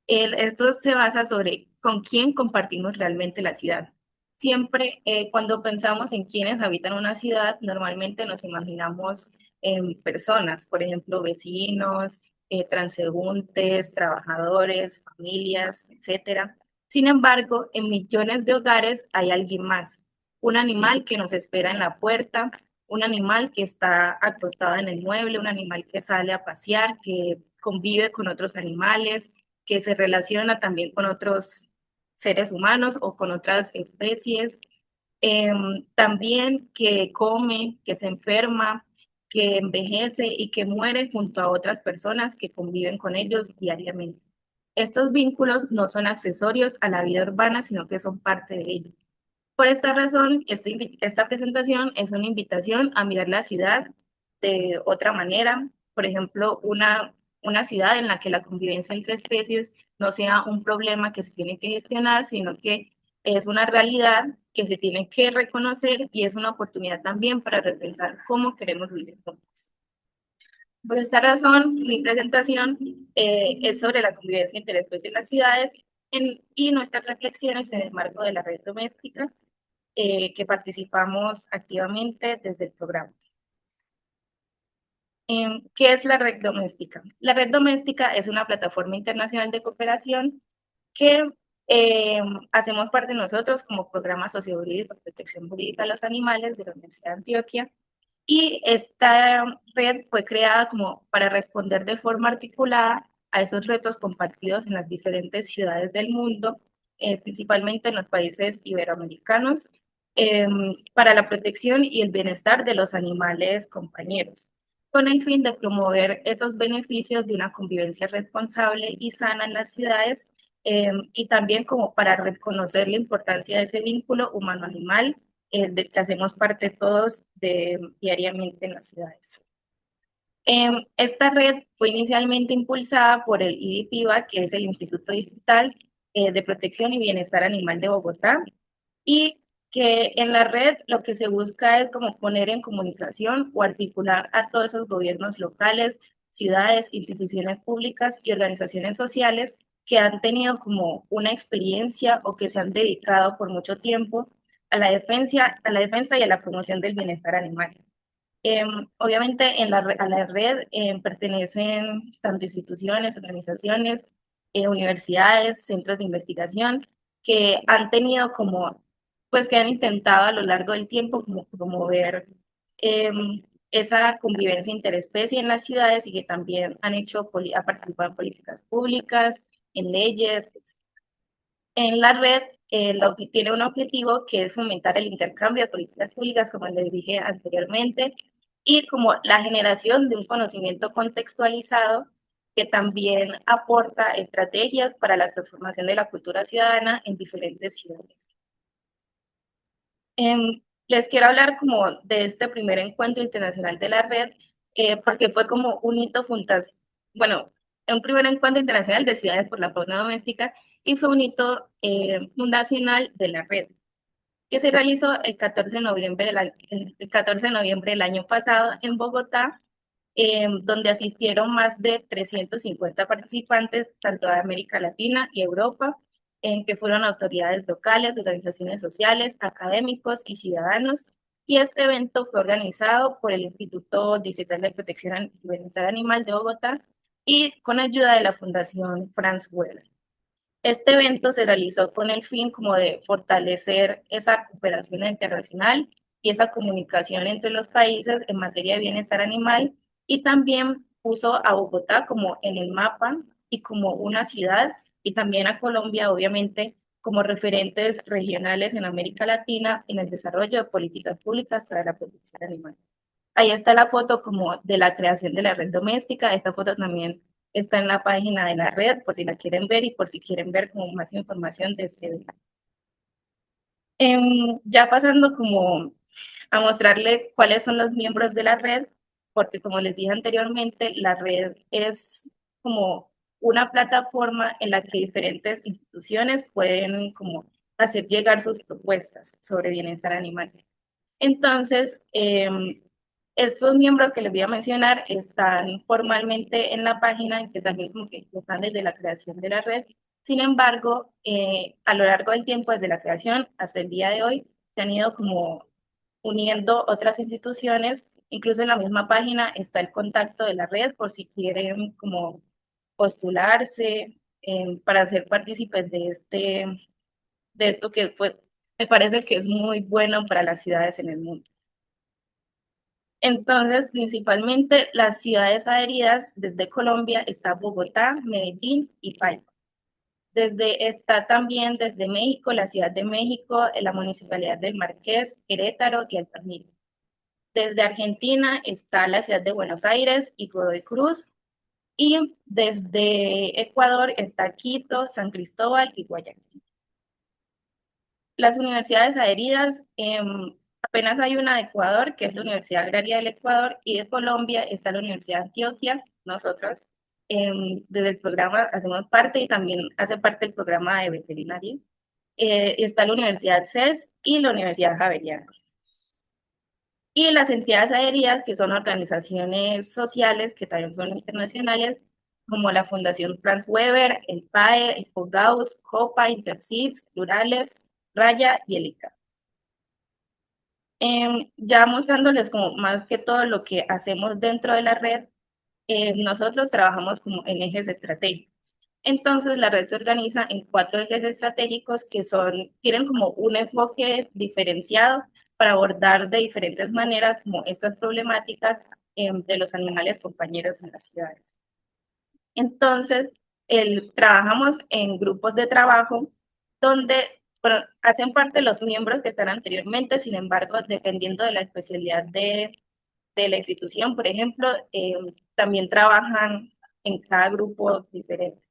Esto se basa sobre con quién compartimos realmente la ciudad. Siempre cuando pensamos en quienes habitan una ciudad, normalmente nos imaginamos en personas, por ejemplo, vecinos, transeúntes, trabajadores, familias, etcétera. Sin embargo, en millones de hogares hay alguien más, un animal que nos espera en la puerta, un animal que está acostado en el mueble, un animal que sale a pasear, que convive con otros animales, que se relaciona también con otros seres humanos o con otras especies, también que come, que se enferma, que envejece y que muere junto a otras personas que conviven con ellos diariamente. Estos vínculos no son accesorios a la vida urbana, sino que son parte de ella. Por esta razón, esta presentación es una invitación a mirar la ciudad de otra manera, por ejemplo, una ciudad en la que la convivencia entre especies no sea un problema que se tiene que gestionar, sino que es una realidad que se tiene que reconocer y es una oportunidad también para repensar cómo queremos vivir juntos. Por esta razón, mi presentación es sobre la convivencia interespecies en las ciudades y nuestras reflexiones en el marco de la red doméstica que participamos activamente desde el programa. ¿Qué es la red doméstica? La red doméstica es una plataforma internacional de cooperación que hacemos parte nosotros como programa sociojurídico de protección jurídica a los animales de la Universidad de Antioquia. Y esta red fue creada como para responder de forma articulada a esos retos compartidos en las diferentes ciudades del mundo, principalmente en los países iberoamericanos, para la protección y el bienestar de los animales compañeros, con el fin de promover esos beneficios de una convivencia responsable y sana en las ciudades, y también como para reconocer la importancia de ese vínculo humano-animal del que hacemos parte todos diariamente en las ciudades. Esta red fue inicialmente impulsada por el IDIPIBA, que es el Instituto Digital de Protección y Bienestar Animal de Bogotá, y que en la red lo que se busca es como poner en comunicación o articular a todos esos gobiernos locales, ciudades, instituciones públicas y organizaciones sociales que han tenido como una experiencia o que se han dedicado por mucho tiempo a la defensa y a la promoción del bienestar animal. Obviamente a la red pertenecen tanto instituciones, organizaciones, universidades, centros de investigación que han tenido como, pues que han intentado a lo largo del tiempo como promover esa convivencia interespecie en las ciudades y que también han hecho, ha participado en políticas públicas, en leyes. En la red tiene un objetivo que es fomentar el intercambio de políticas públicas, como les dije anteriormente, y como la generación de un conocimiento contextualizado que también aporta estrategias para la transformación de la cultura ciudadana en diferentes ciudades. Les quiero hablar como de este primer encuentro internacional de la red, porque fue como un hito bueno, un primer encuentro internacional de ciudades por la fauna doméstica y fue un hito fundacional de la red, que se realizó el 14 de noviembre del año pasado en Bogotá donde asistieron más de 350 participantes, tanto de América Latina y Europa, en que fueron autoridades locales, organizaciones sociales, académicos y ciudadanos. Y este evento fue organizado por el Instituto Distrital de Protección y Bienestar Animal de Bogotá y con ayuda de la Fundación Franz Weber. Este evento se realizó con el fin como de fortalecer esa cooperación internacional y esa comunicación entre los países en materia de bienestar animal, y también puso a Bogotá como en el mapa y como una ciudad, y también a Colombia, obviamente, como referentes regionales en América Latina en el desarrollo de políticas públicas para la protección animal. Ahí está la foto como de la creación de la red doméstica. Esta foto también está en la página de la red, por si la quieren ver y por si quieren ver como más información de este evento. Ya pasando como a mostrarle cuáles son los miembros de la red, porque como les dije anteriormente, la red es como una plataforma en la que diferentes instituciones pueden como hacer llegar sus propuestas sobre bienestar animal. Entonces, estos miembros que les voy a mencionar están formalmente en la página, en que también como que están desde la creación de la red. Sin embargo, a lo largo del tiempo, desde la creación hasta el día de hoy, se han ido como uniendo otras instituciones. Incluso en la misma página está el contacto de la red por si quieren como postularse para ser partícipes de esto que pues, me parece que es muy bueno para las ciudades en el mundo. Entonces, principalmente las ciudades adheridas desde Colombia está Bogotá, Medellín y Paito. Está también desde México, la Ciudad de México, la Municipalidad del Marqués, Querétaro y Altamira. Desde Argentina está la Ciudad de Buenos Aires y Godoy Cruz. Y desde Ecuador está Quito, San Cristóbal y Guayaquil. Las universidades adheridas, apenas hay una de Ecuador, que es la Universidad Agraria del Ecuador, y de Colombia está la Universidad de Antioquia. Nosotros desde el programa hacemos parte y también hace parte del programa de veterinaria. Está la Universidad CES y la Universidad Javeriana. Y las entidades adheridas, que son organizaciones sociales, que también son internacionales, como la Fundación Franz Weber, el PAE, el FOGAUS, COPA, Interseeds, Plurales, Raya y el ICA. Ya mostrándoles como más que todo lo que hacemos dentro de la red, nosotros trabajamos como en ejes estratégicos. Entonces la red se organiza en 4 ejes estratégicos que tienen como un enfoque diferenciado para abordar de diferentes maneras como estas problemáticas de los animales compañeros en las ciudades. Entonces, trabajamos en grupos de trabajo donde hacen parte los miembros que están anteriormente. Sin embargo, dependiendo de la especialidad de la institución, por ejemplo, también trabajan en cada grupo diferente.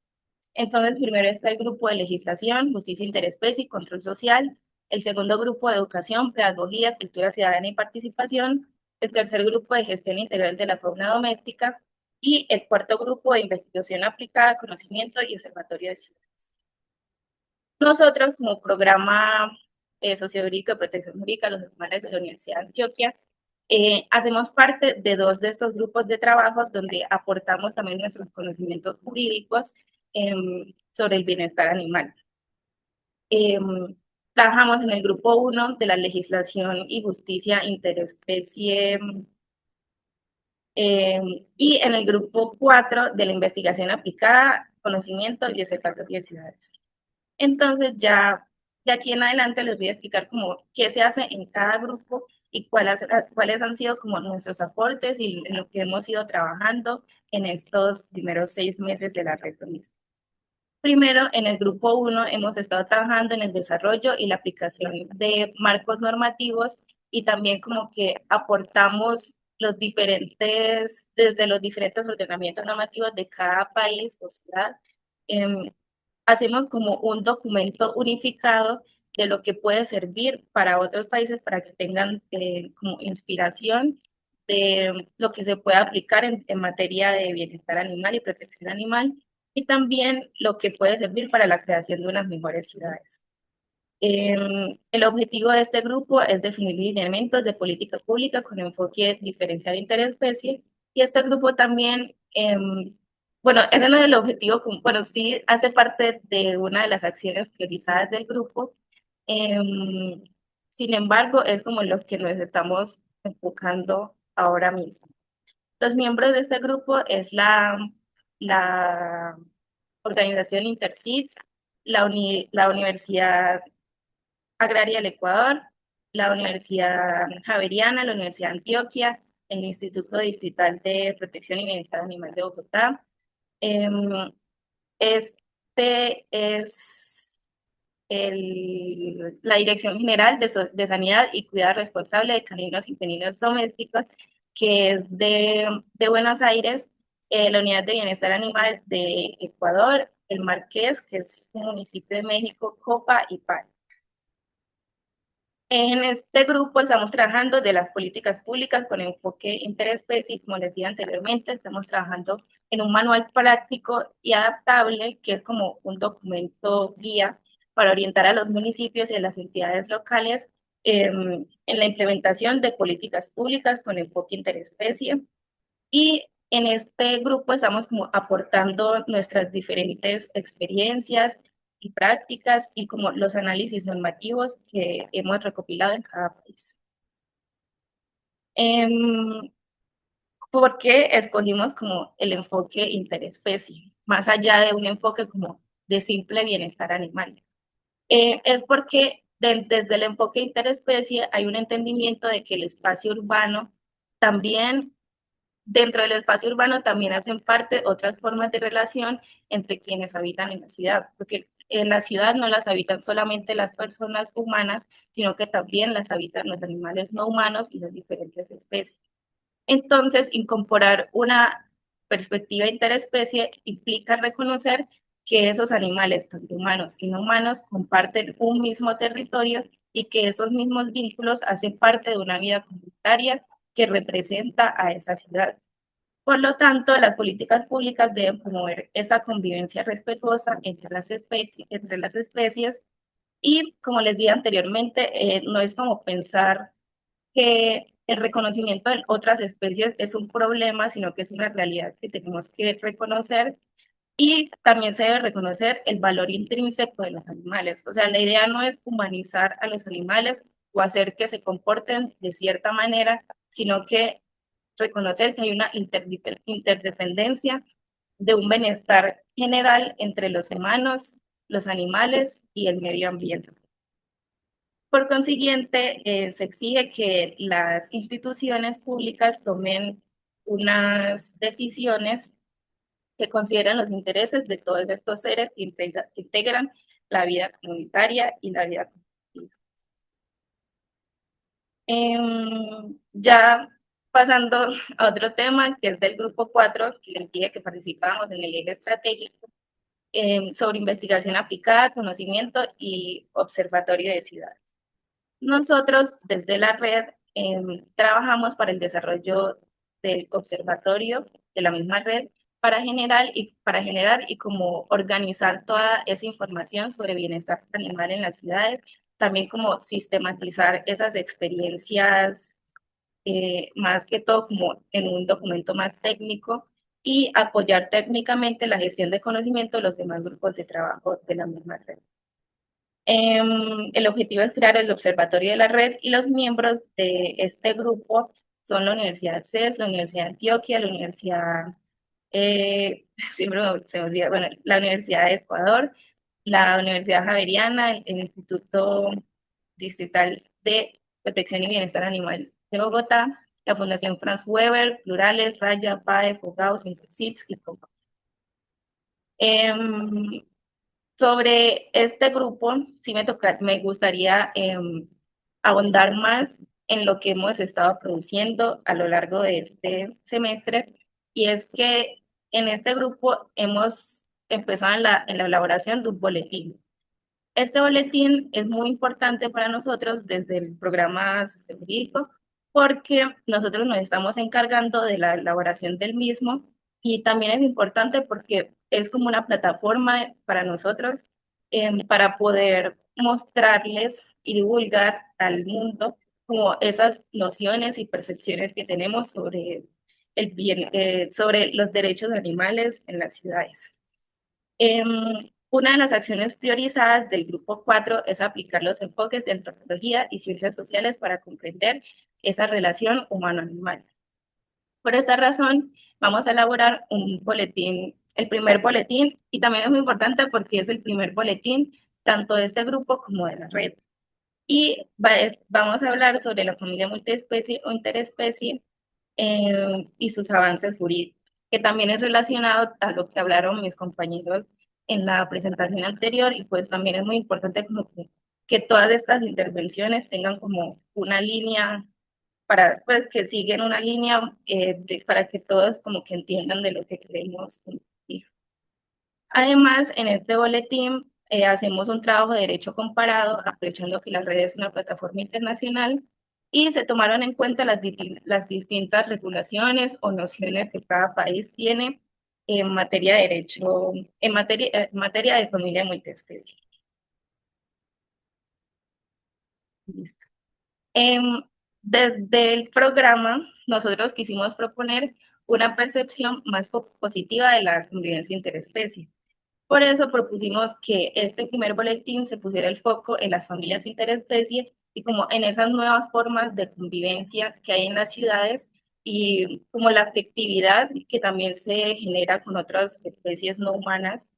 Entonces, primero está el grupo de legislación, justicia interespecie y control social. El segundo grupo de educación, pedagogía, cultura ciudadana y participación. El tercer grupo de gestión integral de la fauna doméstica. Y el cuarto grupo de investigación aplicada, conocimiento y observatorio de ciudades. Nosotros, como programa sociojurídico de protección jurídica de los animales de la Universidad de Antioquia, hacemos parte de 2 de estos grupos de trabajo donde aportamos también nuestros conocimientos jurídicos sobre el bienestar animal. Trabajamos en el grupo 1 de la legislación y justicia interespecie y en el grupo 4 de la investigación aplicada, conocimiento y observatorio de ciudades. Entonces ya de aquí en adelante les voy a explicar como qué se hace en cada grupo y cuáles han sido como nuestros aportes y en lo que hemos ido trabajando en estos primeros 6 meses de la red doméstica. Primero, en el grupo 1 hemos estado trabajando en el desarrollo y la aplicación de marcos normativos y también como que aportamos desde los diferentes ordenamientos normativos de cada país o ciudad. Hacemos como un documento unificado de lo que puede servir para otros países para que tengan como inspiración de lo que se puede aplicar en materia de bienestar animal y protección animal, y también lo que puede servir para la creación de unas mejores ciudades. El objetivo de este grupo es definir lineamientos de política pública con enfoque diferencial interespecie Y este grupo también, bueno, ese no es el objetivo, bueno, sí hace parte de una de las acciones priorizadas del grupo. Sin embargo, es como lo que nos estamos enfocando ahora mismo. Los miembros de este grupo es la organización Intercids, la Universidad Agraria del Ecuador, la Universidad Javeriana, la Universidad de Antioquia, el Instituto Distrital de Protección y Bienestar Animal de Bogotá. Este es la Dirección General de Sanidad y Cuidado Responsable de Caninos y Felinos Domésticos, que es de Buenos Aires, la Unidad de Bienestar Animal de Ecuador, el Marqués, que es un municipio de México, Copa y Pan. En este grupo estamos trabajando de las políticas públicas con enfoque interespecie, como les dije anteriormente, estamos trabajando en un manual práctico y adaptable, que es como un documento guía para orientar a los municipios y a las entidades locales en la implementación de políticas públicas con enfoque interespecie. Y en este grupo estamos como aportando nuestras diferentes experiencias y prácticas y como los análisis normativos que hemos recopilado en cada país. ¿Por qué escogimos como el enfoque interespecie, más allá de un enfoque como de simple bienestar animal? Es porque desde el enfoque interespecie hay un entendimiento de que el espacio urbano también, dentro del espacio urbano también hacen parte otras formas de relación entre quienes habitan en la ciudad, porque en la ciudad no las habitan solamente las personas humanas, sino que también las habitan los animales no humanos y las diferentes especies. Entonces, incorporar una perspectiva interespecie implica reconocer que esos animales, tanto humanos y no humanos, comparten un mismo territorio y que esos mismos vínculos hacen parte de una vida comunitaria que representa a esa ciudad. Por lo tanto, las políticas públicas deben promover esa convivencia respetuosa entre las especies y, como les dije anteriormente, no es como pensar que el reconocimiento de otras especies es un problema, sino que es una realidad que tenemos que reconocer y también se debe reconocer el valor intrínseco de los animales. O sea, la idea no es humanizar a los animales o hacer que se comporten de cierta manera, sino que reconocer que hay una interdependencia de un bienestar general entre los humanos, los animales y el medio ambiente. Por consiguiente, se exige que las instituciones públicas tomen unas decisiones que consideren los intereses de todos estos seres que integran la vida comunitaria y la vida colectiva. Ya pasando a otro tema, que es del grupo 4, que les dije que participábamos en el eje estratégico, sobre investigación aplicada, conocimiento y observatorio de ciudades. Nosotros desde la red trabajamos para el desarrollo del observatorio de la misma red para generar y como organizar toda esa información sobre bienestar animal en las ciudades, también como sistematizar esas experiencias, más que todo como en un documento más técnico y apoyar técnicamente la gestión de conocimiento de los demás grupos de trabajo de la misma red. El objetivo es crear el observatorio de la red y los miembros de este grupo son la Universidad CES, la Universidad de Antioquia, la Universidad, siempre se me olvida, bueno, la Universidad de Ecuador, la Universidad Javeriana, el Instituto Distrital de Protección y Bienestar Animal de Bogotá, la Fundación Franz Weber, Plurales, Raya, PAE, Fogaus, Intercids y Copa. Sobre este grupo, sí me gustaría ahondar más en lo que hemos estado produciendo a lo largo de este semestre, y es que en este grupo hemos empezado en la elaboración de un boletín. Este boletín es muy importante para nosotros desde el programa jurídico porque nosotros nos estamos encargando de la elaboración del mismo y también es importante porque es como una plataforma para nosotros para poder mostrarles y divulgar al mundo como esas nociones y percepciones que tenemos sobre sobre los derechos de animales en las ciudades. Una de las acciones priorizadas del Grupo 4 es aplicar los enfoques de antropología y ciencias sociales para comprender esa relación humano-animal. Por esta razón, vamos a elaborar un boletín, el primer boletín, y también es muy importante porque es el primer boletín tanto de este grupo como de la red. Y vamos a hablar sobre la familia multiespecie o interespecie y sus avances jurídicos, que también es relacionado a lo que hablaron mis compañeros en la presentación anterior, y pues también es muy importante como que todas estas intervenciones tengan como una línea para pues, que siguen una línea para que todos como que entiendan de lo que queremos compartir. Además, en este boletín hacemos un trabajo de derecho comparado, aprovechando que la red es una plataforma internacional y se tomaron en cuenta las distintas regulaciones o nociones que cada país tiene en materia de derecho, en materia de familia multiespecie. Listo. Desde el programa, nosotros quisimos proponer una percepción más positiva de la convivencia interespecie. Por eso propusimos que este primer boletín se pusiera el foco en las familias interespecie y como en esas nuevas formas de convivencia que hay en las ciudades y como la afectividad que también se genera con otras especies no humanas,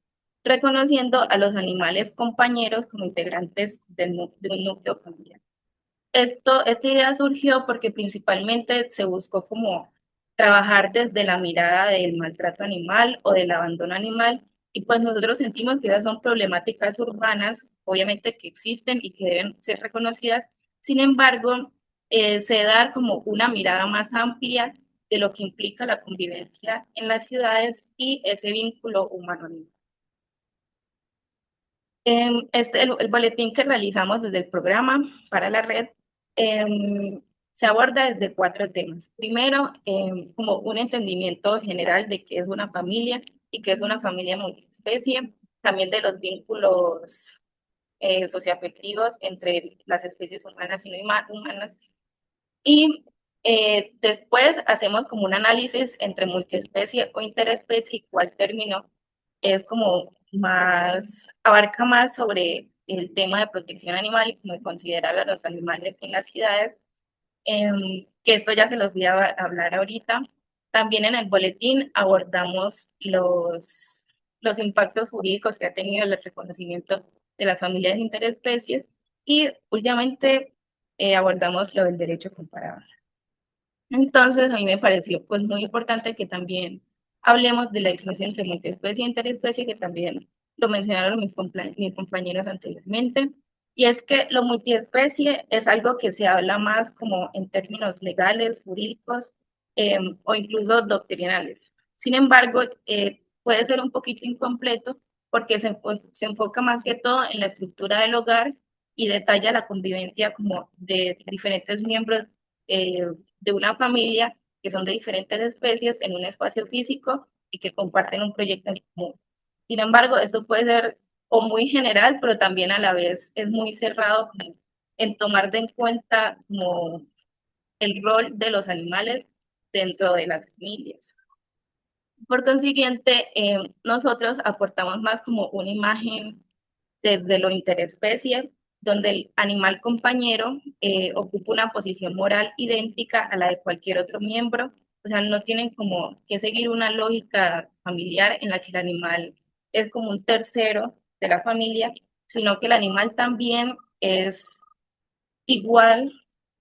reconociendo a los animales compañeros como integrantes de un núcleo familiar. Esta idea surgió porque principalmente se buscó como trabajar desde la mirada del maltrato animal o del abandono animal, y pues nosotros sentimos que esas son problemáticas urbanas, obviamente que existen y que deben ser reconocidas. Sin embargo, se dar como una mirada más amplia de lo que implica la convivencia en las ciudades y ese vínculo humano-animal. El boletín que realizamos desde el programa para la red se aborda desde 4 temas. Primero, como un entendimiento general de qué es una familia y qué es una familia multiespecie, también de los vínculos socioafectivos entre las especies humanas y no humanas. Y después hacemos como un análisis entre multiespecie o interespecie y cuál término es como abarca más sobre el tema de protección animal y como considerar a los animales en las ciudades, que esto ya se los voy a hablar ahorita. También en el boletín abordamos los impactos jurídicos que ha tenido el reconocimiento de las familias interespecies y últimamente abordamos lo del derecho comparado. Entonces, a mí me pareció pues muy importante que también hablemos de la diferencia entre multiespecie e interespecie, que también lo mencionaron mis compañeros anteriormente. Y es que lo multiespecie es algo que se habla más como en términos legales, jurídicos o incluso doctrinales. Sin embargo, puede ser un poquito incompleto porque se enfoca más que todo en la estructura del hogar y detalla la convivencia como de diferentes miembros eh, de una familia que son de diferentes especies en un espacio físico y que comparten un proyecto en común. Sin embargo, esto puede ser o muy general, pero también a la vez es muy cerrado como en tomar en cuenta como el rol de los animales dentro de las familias. Por consiguiente, nosotros aportamos más como una imagen desde lo interespecie, donde el animal compañero ocupa una posición moral idéntica a la de cualquier otro miembro. O sea, no tienen como que seguir una lógica familiar en la que el animal es como un tercero de la familia, sino que el animal también es igual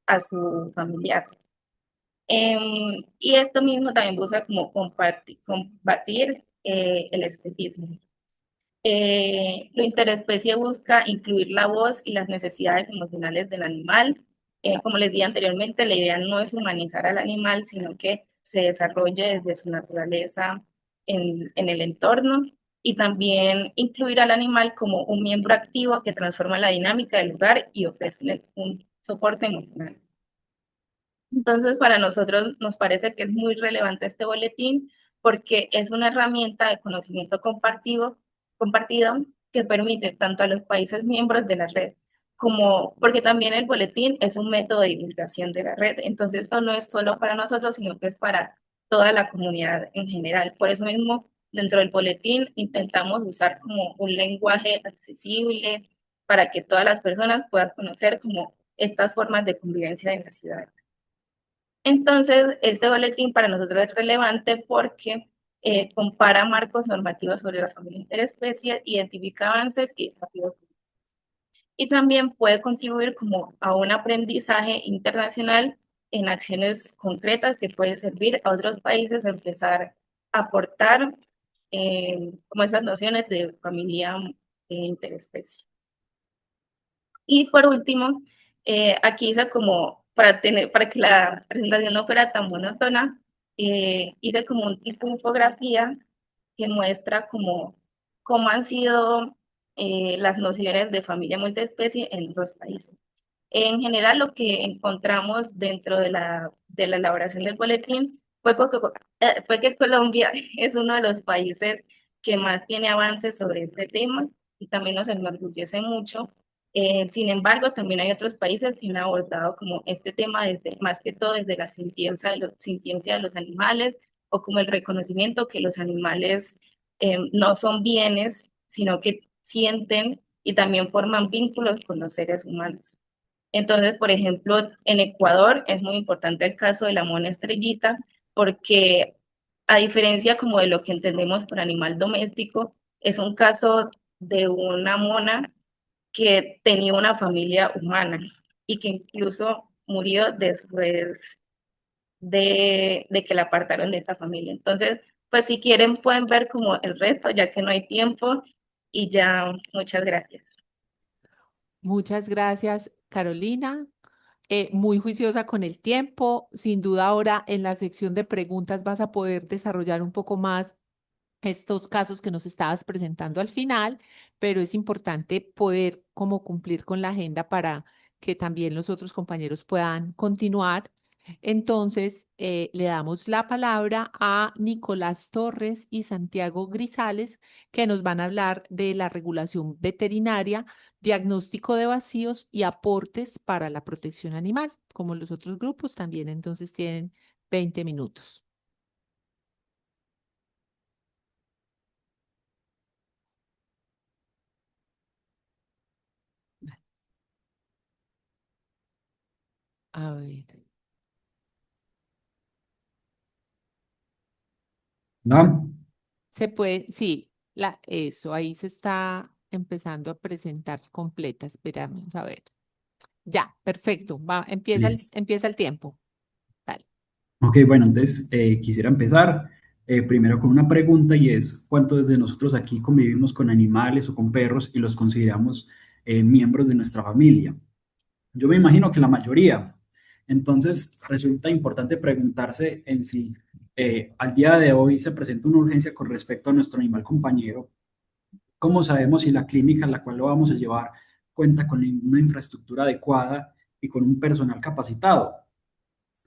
a su familiar. Y esto mismo también busca como combatir el especismo. Lo interespecie busca incluir la voz y las necesidades emocionales del animal. Como les dije anteriormente, la idea no es humanizar al animal, sino que se desarrolle desde su naturaleza en el entorno y también incluir al animal como un miembro activo que transforma la dinámica del lugar y ofrece un soporte emocional. Entonces, para nosotros nos parece que es muy relevante este boletín porque es una herramienta de conocimiento compartido que permite tanto a los países miembros de la red como, porque también el boletín es un método de divulgación de la red. Entonces, esto no es solo para nosotros, sino que es para toda la comunidad en general. Por eso mismo, dentro del boletín intentamos usar como un lenguaje accesible para que todas las personas puedan conocer como estas formas de convivencia en la ciudad. Entonces, este boletín para nosotros es relevante porque compara marcos normativos sobre la familia interespecie, identifica avances y desafíos. Y también puede contribuir como a un aprendizaje internacional en acciones concretas que pueden servir a otros países a empezar a aportar como esas nociones de familia interespecie. Y por último, aquí hice como, para que la presentación no fuera tan monótona, hice como un tipo de infografía que muestra como cómo han sido las nociones de familia multiespecie en los países. En general, lo que encontramos dentro de la elaboración del boletín fue que Colombia es uno de los países que más tiene avances sobre este tema y también nos enorgullece mucho. Sin embargo, también hay otros países que han abordado como este tema desde, más que todo desde la sintiencia de los animales o como el reconocimiento que los animales no son bienes, sino que sienten y también forman vínculos con los seres humanos. Entonces, por ejemplo, en Ecuador es muy importante el caso de la mona estrellita, porque a diferencia como de lo que entendemos por animal doméstico, es un caso de una mona que tenía una familia humana y que incluso murió después de que la apartaron de esta familia. Entonces, pues si quieren pueden ver como el resto, ya que no hay tiempo y ya, muchas gracias. Muchas gracias, Carolina. Muy juiciosa con el tiempo. Sin duda ahora en la sección de preguntas vas a poder desarrollar un poco más estos casos que nos estabas presentando al final, pero es importante poder como cumplir con la agenda para que también los otros compañeros puedan continuar. Entonces, le damos la palabra a Nicolás Torres y Santiago Grisales, que nos van a hablar de la regulación veterinaria, diagnóstico de vacíos y aportes para la protección animal, como los otros grupos también. Entonces, tienen 20 minutos. A ver. ¿No? Se puede, sí, eso, ahí se está empezando a presentar completa. Esperamos a ver. Ya, perfecto. Listo. Empieza el tiempo. Vale. Ok, bueno, entonces quisiera empezar primero con una pregunta y es, ¿cuántos de nosotros aquí convivimos con animales o con perros y los consideramos miembros de nuestra familia? Yo me imagino que la mayoría. Entonces, resulta importante preguntarse en si al día de hoy se presenta una urgencia con respecto a nuestro animal compañero. ¿Cómo sabemos si la clínica a la cual lo vamos a llevar cuenta con una infraestructura adecuada y con un personal capacitado?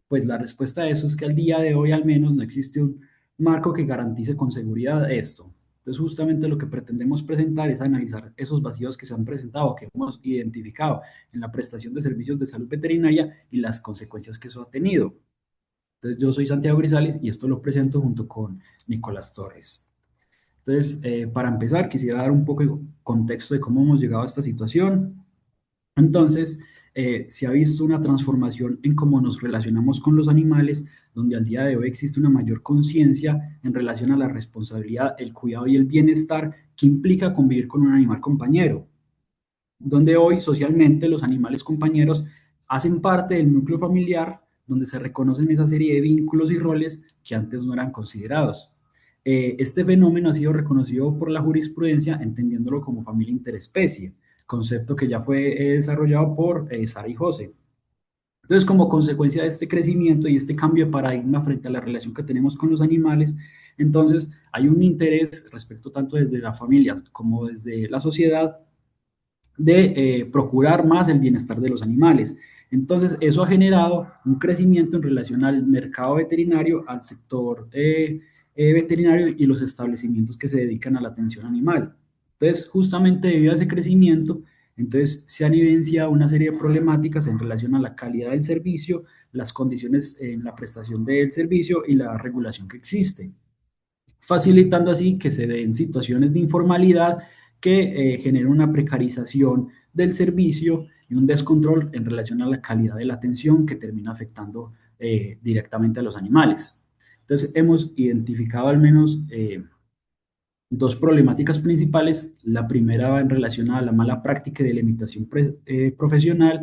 Pues la respuesta a eso es que al día de hoy al menos no existe un marco que garantice con seguridad esto. Entonces justamente lo que pretendemos presentar es analizar esos vacíos que se han presentado, que hemos identificado en la prestación de servicios de salud veterinaria y las consecuencias que eso ha tenido. Entonces yo soy Santiago Grisales y esto lo presento junto con Nicolás Torres. Entonces, para empezar, quisiera dar un poco de contexto de cómo hemos llegado a esta situación. Entonces, se ha visto una transformación en cómo nos relacionamos con los animales, donde al día de hoy existe una mayor conciencia en relación a la responsabilidad, el cuidado y el bienestar que implica convivir con un animal compañero, donde hoy socialmente los animales compañeros hacen parte del núcleo familiar, donde se reconocen esa serie de vínculos y roles que antes no eran considerados. Este fenómeno ha sido reconocido por la jurisprudencia entendiéndolo como familia interespecie, concepto que ya fue desarrollado por Sara y José. Entonces, como consecuencia de este crecimiento y este cambio de paradigma frente a la relación que tenemos con los animales, entonces hay un interés respecto tanto desde la familia como desde la sociedad de procurar más el bienestar de los animales. Entonces, eso ha generado un crecimiento en relación al mercado veterinario, al sector veterinario y los establecimientos que se dedican a la atención animal. Entonces, justamente debido a ese crecimiento, Entonces, se han evidenciado una serie de problemáticas en relación a la calidad del servicio, las condiciones en la prestación del servicio y la regulación que existe, facilitando así que se den situaciones de informalidad que generen una precarización del servicio y un descontrol en relación a la calidad de la atención que termina afectando directamente a los animales. Entonces, hemos identificado al menos dos problemáticas principales. La primera va en relación a la mala práctica de la imitación profesional.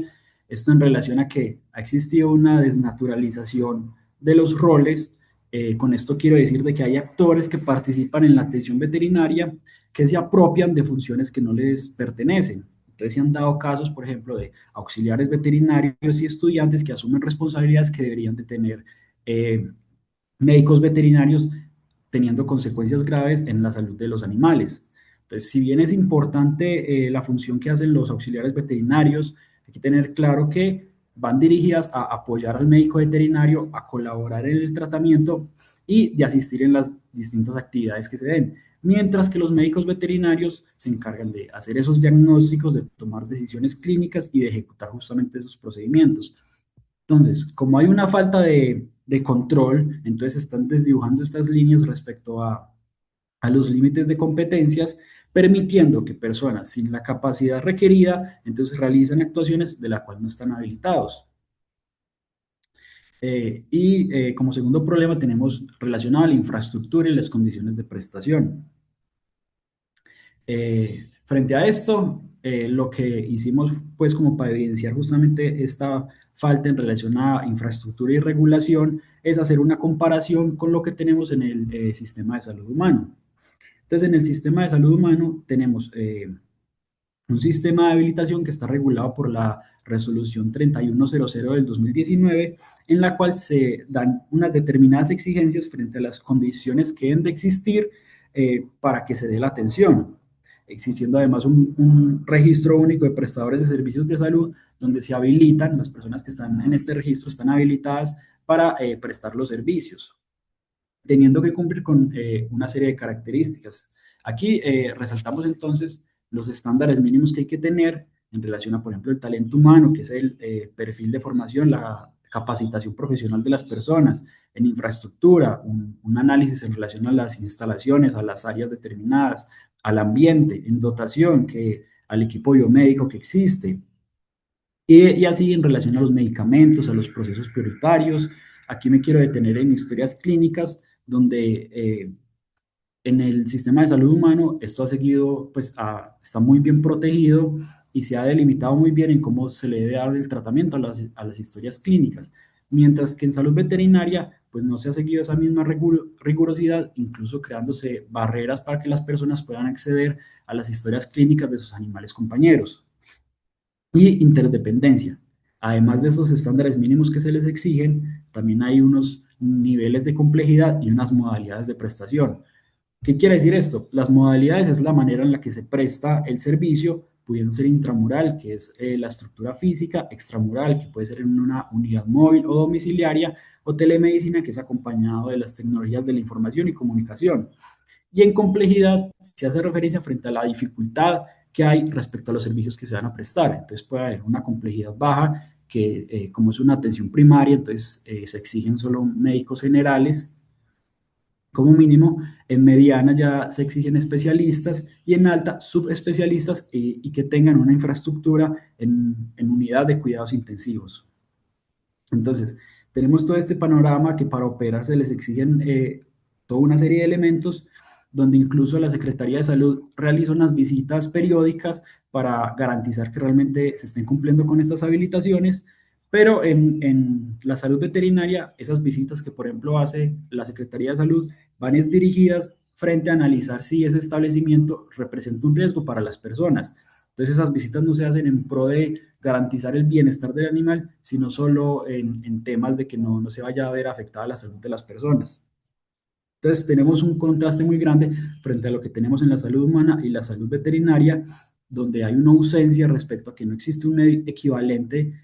Esto en relación a que ha existido una desnaturalización de los roles. Con esto quiero decir de que hay actores que participan en la atención veterinaria que se apropian de funciones que no les pertenecen. Entonces se han dado casos, por ejemplo, de auxiliares veterinarios y estudiantes que asumen responsabilidades que deberían de tener médicos veterinarios, teniendo consecuencias graves en la salud de los animales. Entonces, si bien es importante la función que hacen los auxiliares veterinarios, hay que tener claro que van dirigidas a apoyar al médico veterinario, a colaborar en el tratamiento y de asistir en las distintas actividades que se den, mientras que los médicos veterinarios se encargan de hacer esos diagnósticos, de tomar decisiones clínicas y de ejecutar justamente esos procedimientos. Entonces, como hay una falta de control, entonces están desdibujando estas líneas respecto a los límites de competencias, permitiendo que personas sin la capacidad requerida, entonces realicen actuaciones de las cuales no están habilitados. Como segundo problema tenemos relacionado a la infraestructura y las condiciones de prestación. Frente a esto, lo que hicimos pues como para evidenciar justamente esta falta en relación a infraestructura y regulación es hacer una comparación con lo que tenemos en el sistema de salud humano. Entonces, en el sistema de salud humano tenemos un sistema de habilitación que está regulado por la resolución 3100 del 2019, en la cual se dan unas determinadas exigencias frente a las condiciones que deben de existir para que se dé la atención, existiendo además un registro único de prestadores de servicios de salud donde se habilitan, las personas que están en este registro están habilitadas para prestar los servicios, teniendo que cumplir con una serie de características. Aquí resaltamos entonces los estándares mínimos que hay que tener en relación a, por ejemplo, el talento humano, que es el perfil de formación, la capacitación profesional de las personas, en infraestructura, un análisis en relación a las instalaciones, a las áreas determinadas, al ambiente, en dotación, al equipo biomédico que existe, y así en relación a los medicamentos, a los procesos prioritarios. Aquí me quiero detener en historias clínicas, donde en el sistema de salud humano esto ha seguido, pues está muy bien protegido y se ha delimitado muy bien en cómo se le debe dar el tratamiento a las historias clínicas, mientras que en salud veterinaria pues no se ha seguido esa misma rigurosidad, incluso creándose barreras para que las personas puedan acceder a las historias clínicas de sus animales compañeros. Y interdependencia. Además de esos estándares mínimos que se les exigen, también hay unos niveles de complejidad y unas modalidades de prestación. ¿Qué quiere decir esto? Las modalidades es la manera en la que se presta el servicio, pudiendo ser intramural, que es la estructura física, extramural, que puede ser en una unidad móvil o domiciliaria, o telemedicina, que es acompañado de las tecnologías de la información y comunicación. Y en complejidad se hace referencia frente a la dificultad que hay respecto a los servicios que se van a prestar. Entonces puede haber una complejidad baja, que como es una atención primaria, entonces se exigen solo médicos generales como mínimo. En mediana ya se exigen especialistas y en alta subespecialistas y que tengan una infraestructura en unidad de cuidados intensivos. Entonces, tenemos todo este panorama que para operar se les exigen toda una serie de elementos, donde incluso la Secretaría de Salud realiza unas visitas periódicas para garantizar que realmente se estén cumpliendo con estas habilitaciones, pero en la salud veterinaria, esas visitas que, por ejemplo, hace la Secretaría de Salud van es dirigidas frente a analizar si ese establecimiento representa un riesgo para las personas. Entonces esas visitas no se hacen en pro de garantizar el bienestar del animal, sino solo en temas de que no se vaya a ver afectada la salud de las personas. Entonces tenemos un contraste muy grande frente a lo que tenemos en la salud humana y la salud veterinaria, donde hay una ausencia respecto a que no existe un equivalente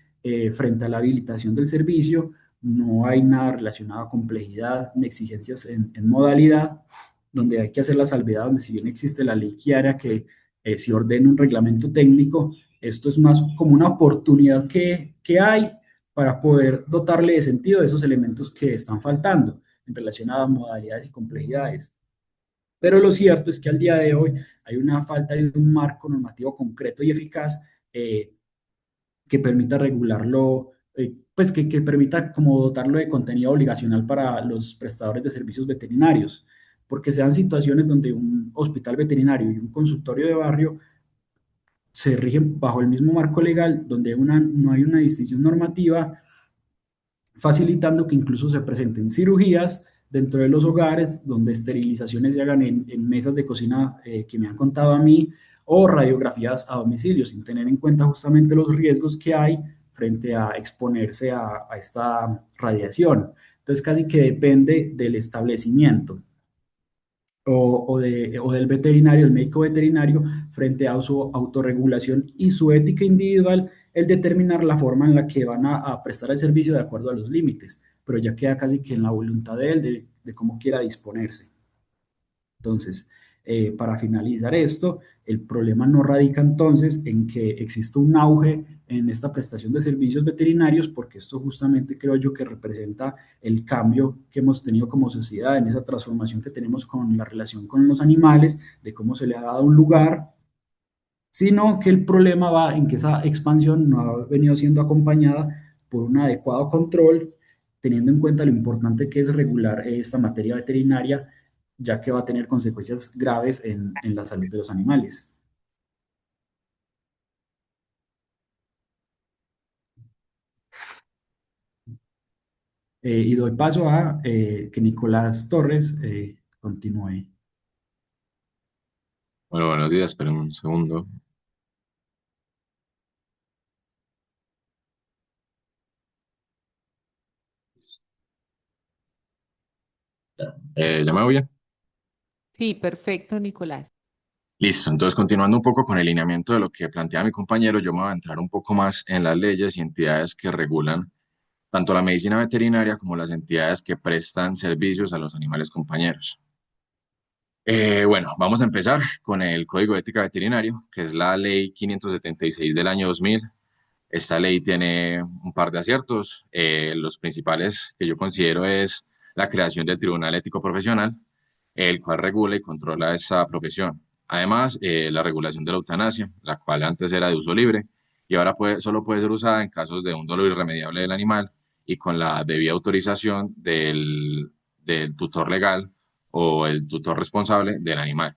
frente a la habilitación del servicio, no hay nada relacionado a complejidad ni exigencias en modalidad, donde hay que hacer la salvedad, donde si bien existe la ley quiera que se ordene un reglamento técnico, Esto es más como una oportunidad que hay para poder dotarle de sentido a esos elementos que están faltando en relación a modalidades y complejidades. Pero lo cierto es que al día de hoy hay una falta de un marco normativo concreto y eficaz que permita regularlo, pues que permita como dotarlo de contenido obligacional para los prestadores de servicios veterinarios, porque se dan situaciones donde un hospital veterinario y un consultorio de barrio se rigen bajo el mismo marco legal, donde no hay una distinción normativa, facilitando que incluso se presenten cirugías dentro de los hogares, donde esterilizaciones se hagan en mesas de cocina que me han contado a mí, o radiografías a domicilio, sin tener en cuenta justamente los riesgos que hay frente a exponerse a esta radiación. Entonces, casi que depende del establecimiento o del veterinario, el médico veterinario, frente a su autorregulación y su ética individual, el determinar la forma en la que van a prestar el servicio de acuerdo a los límites, pero ya queda casi que en la voluntad de él, de cómo quiera disponerse. Entonces, para finalizar esto, el problema no radica entonces en que exista un auge en esta prestación de servicios veterinarios, porque esto justamente creo yo que representa el cambio que hemos tenido como sociedad, en esa transformación que tenemos con la relación con los animales, de cómo se le ha dado un lugar, sino que el problema va en que esa expansión no ha venido siendo acompañada por un adecuado control, teniendo en cuenta lo importante que es regular esta materia veterinaria, ya que va a tener consecuencias graves en la salud de los animales. Y doy paso a que Nicolás Torres continúe. Bueno, buenos días, esperen un segundo. ¿Ya me oye? Sí, perfecto, Nicolás. Listo, entonces continuando un poco con el lineamiento de lo que plantea mi compañero, yo me voy a entrar un poco más en las leyes y entidades que regulan tanto la medicina veterinaria como las entidades que prestan servicios a los animales compañeros. Bueno, vamos a empezar con el Código de Ética Veterinario, que es la Ley 576 del año 2000. Esta ley tiene un par de aciertos. Los principales que yo considero es la creación del Tribunal Ético Profesional, el cual regula y controla esa profesión. Además, la regulación de la eutanasia, la cual antes era de uso libre y ahora solo puede ser usada en casos de un dolor irremediable del animal y con la debida autorización del tutor legal o el tutor responsable del animal.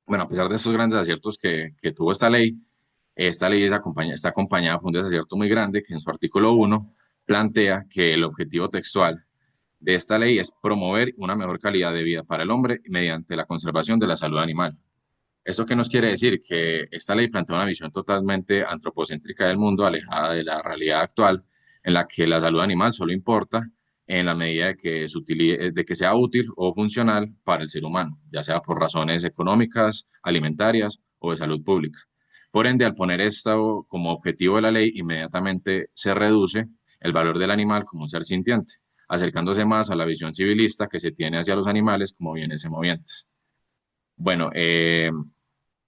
Bueno, a pesar de estos grandes aciertos que tuvo esta ley está acompañada por un desacierto muy grande que en su artículo 1 plantea que el objetivo textual de esta ley es promover una mejor calidad de vida para el hombre mediante la conservación de la salud animal. ¿Eso qué nos quiere decir? Que esta ley plantea una visión totalmente antropocéntrica del mundo, alejada de la realidad actual, en la que la salud animal solo importa en la medida de que sea útil o funcional para el ser humano, ya sea por razones económicas, alimentarias o de salud pública. Por ende, al poner esto como objetivo de la ley, inmediatamente se reduce el valor del animal como un ser sintiente, acercándose más a la visión civilista que se tiene hacia los animales como bienes semovientes. Bueno,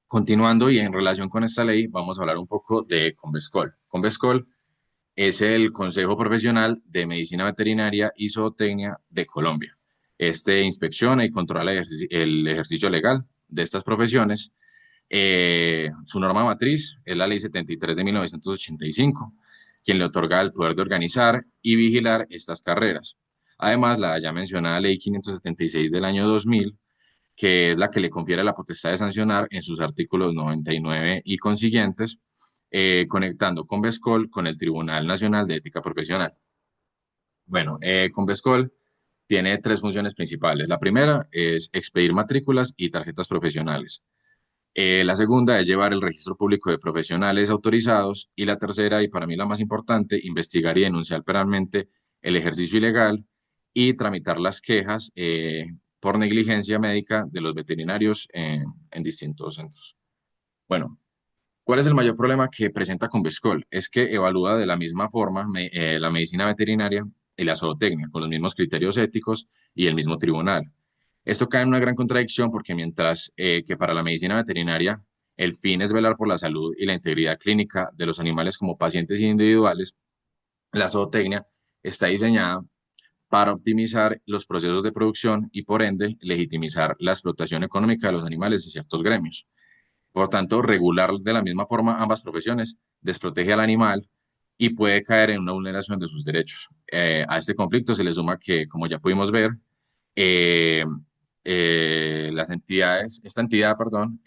continuando y en relación con esta ley, vamos a hablar un poco de Convescol. Convescol es el Consejo Profesional de Medicina Veterinaria y Zootecnia de Colombia. Este inspecciona y controla el ejercicio legal de estas profesiones. Su norma matriz es la Ley 73 de 1985, quien le otorga el poder de organizar y vigilar estas carreras. Además, la ya mencionada Ley 576 del año 2000, que es la que le confiere la potestad de sancionar en sus artículos 99 y consiguientes, conectando Convescol con el Tribunal Nacional de Ética Profesional. Bueno, Convescol tiene tres funciones principales. La primera es expedir matrículas y tarjetas profesionales. La segunda es llevar el registro público de profesionales autorizados y la tercera, y para mí la más importante, investigar y denunciar penalmente el ejercicio ilegal y tramitar las quejas por negligencia médica de los veterinarios en distintos centros. Bueno, ¿cuál es el mayor problema que presenta Convescol? Es que evalúa de la misma forma la medicina veterinaria y la zootecnia, con los mismos criterios éticos y el mismo tribunal. Esto cae en una gran contradicción porque mientras que para la medicina veterinaria El fin es velar por la salud y la integridad clínica de los animales como pacientes individuales. La zootecnia está diseñada para optimizar los procesos de producción y, por ende, legitimizar la explotación económica de los animales de ciertos gremios. Por tanto, regular de la misma forma ambas profesiones desprotege al animal y puede caer en una vulneración de sus derechos. A este conflicto se le suma que, como ya pudimos ver, eh, esta entidad, perdón,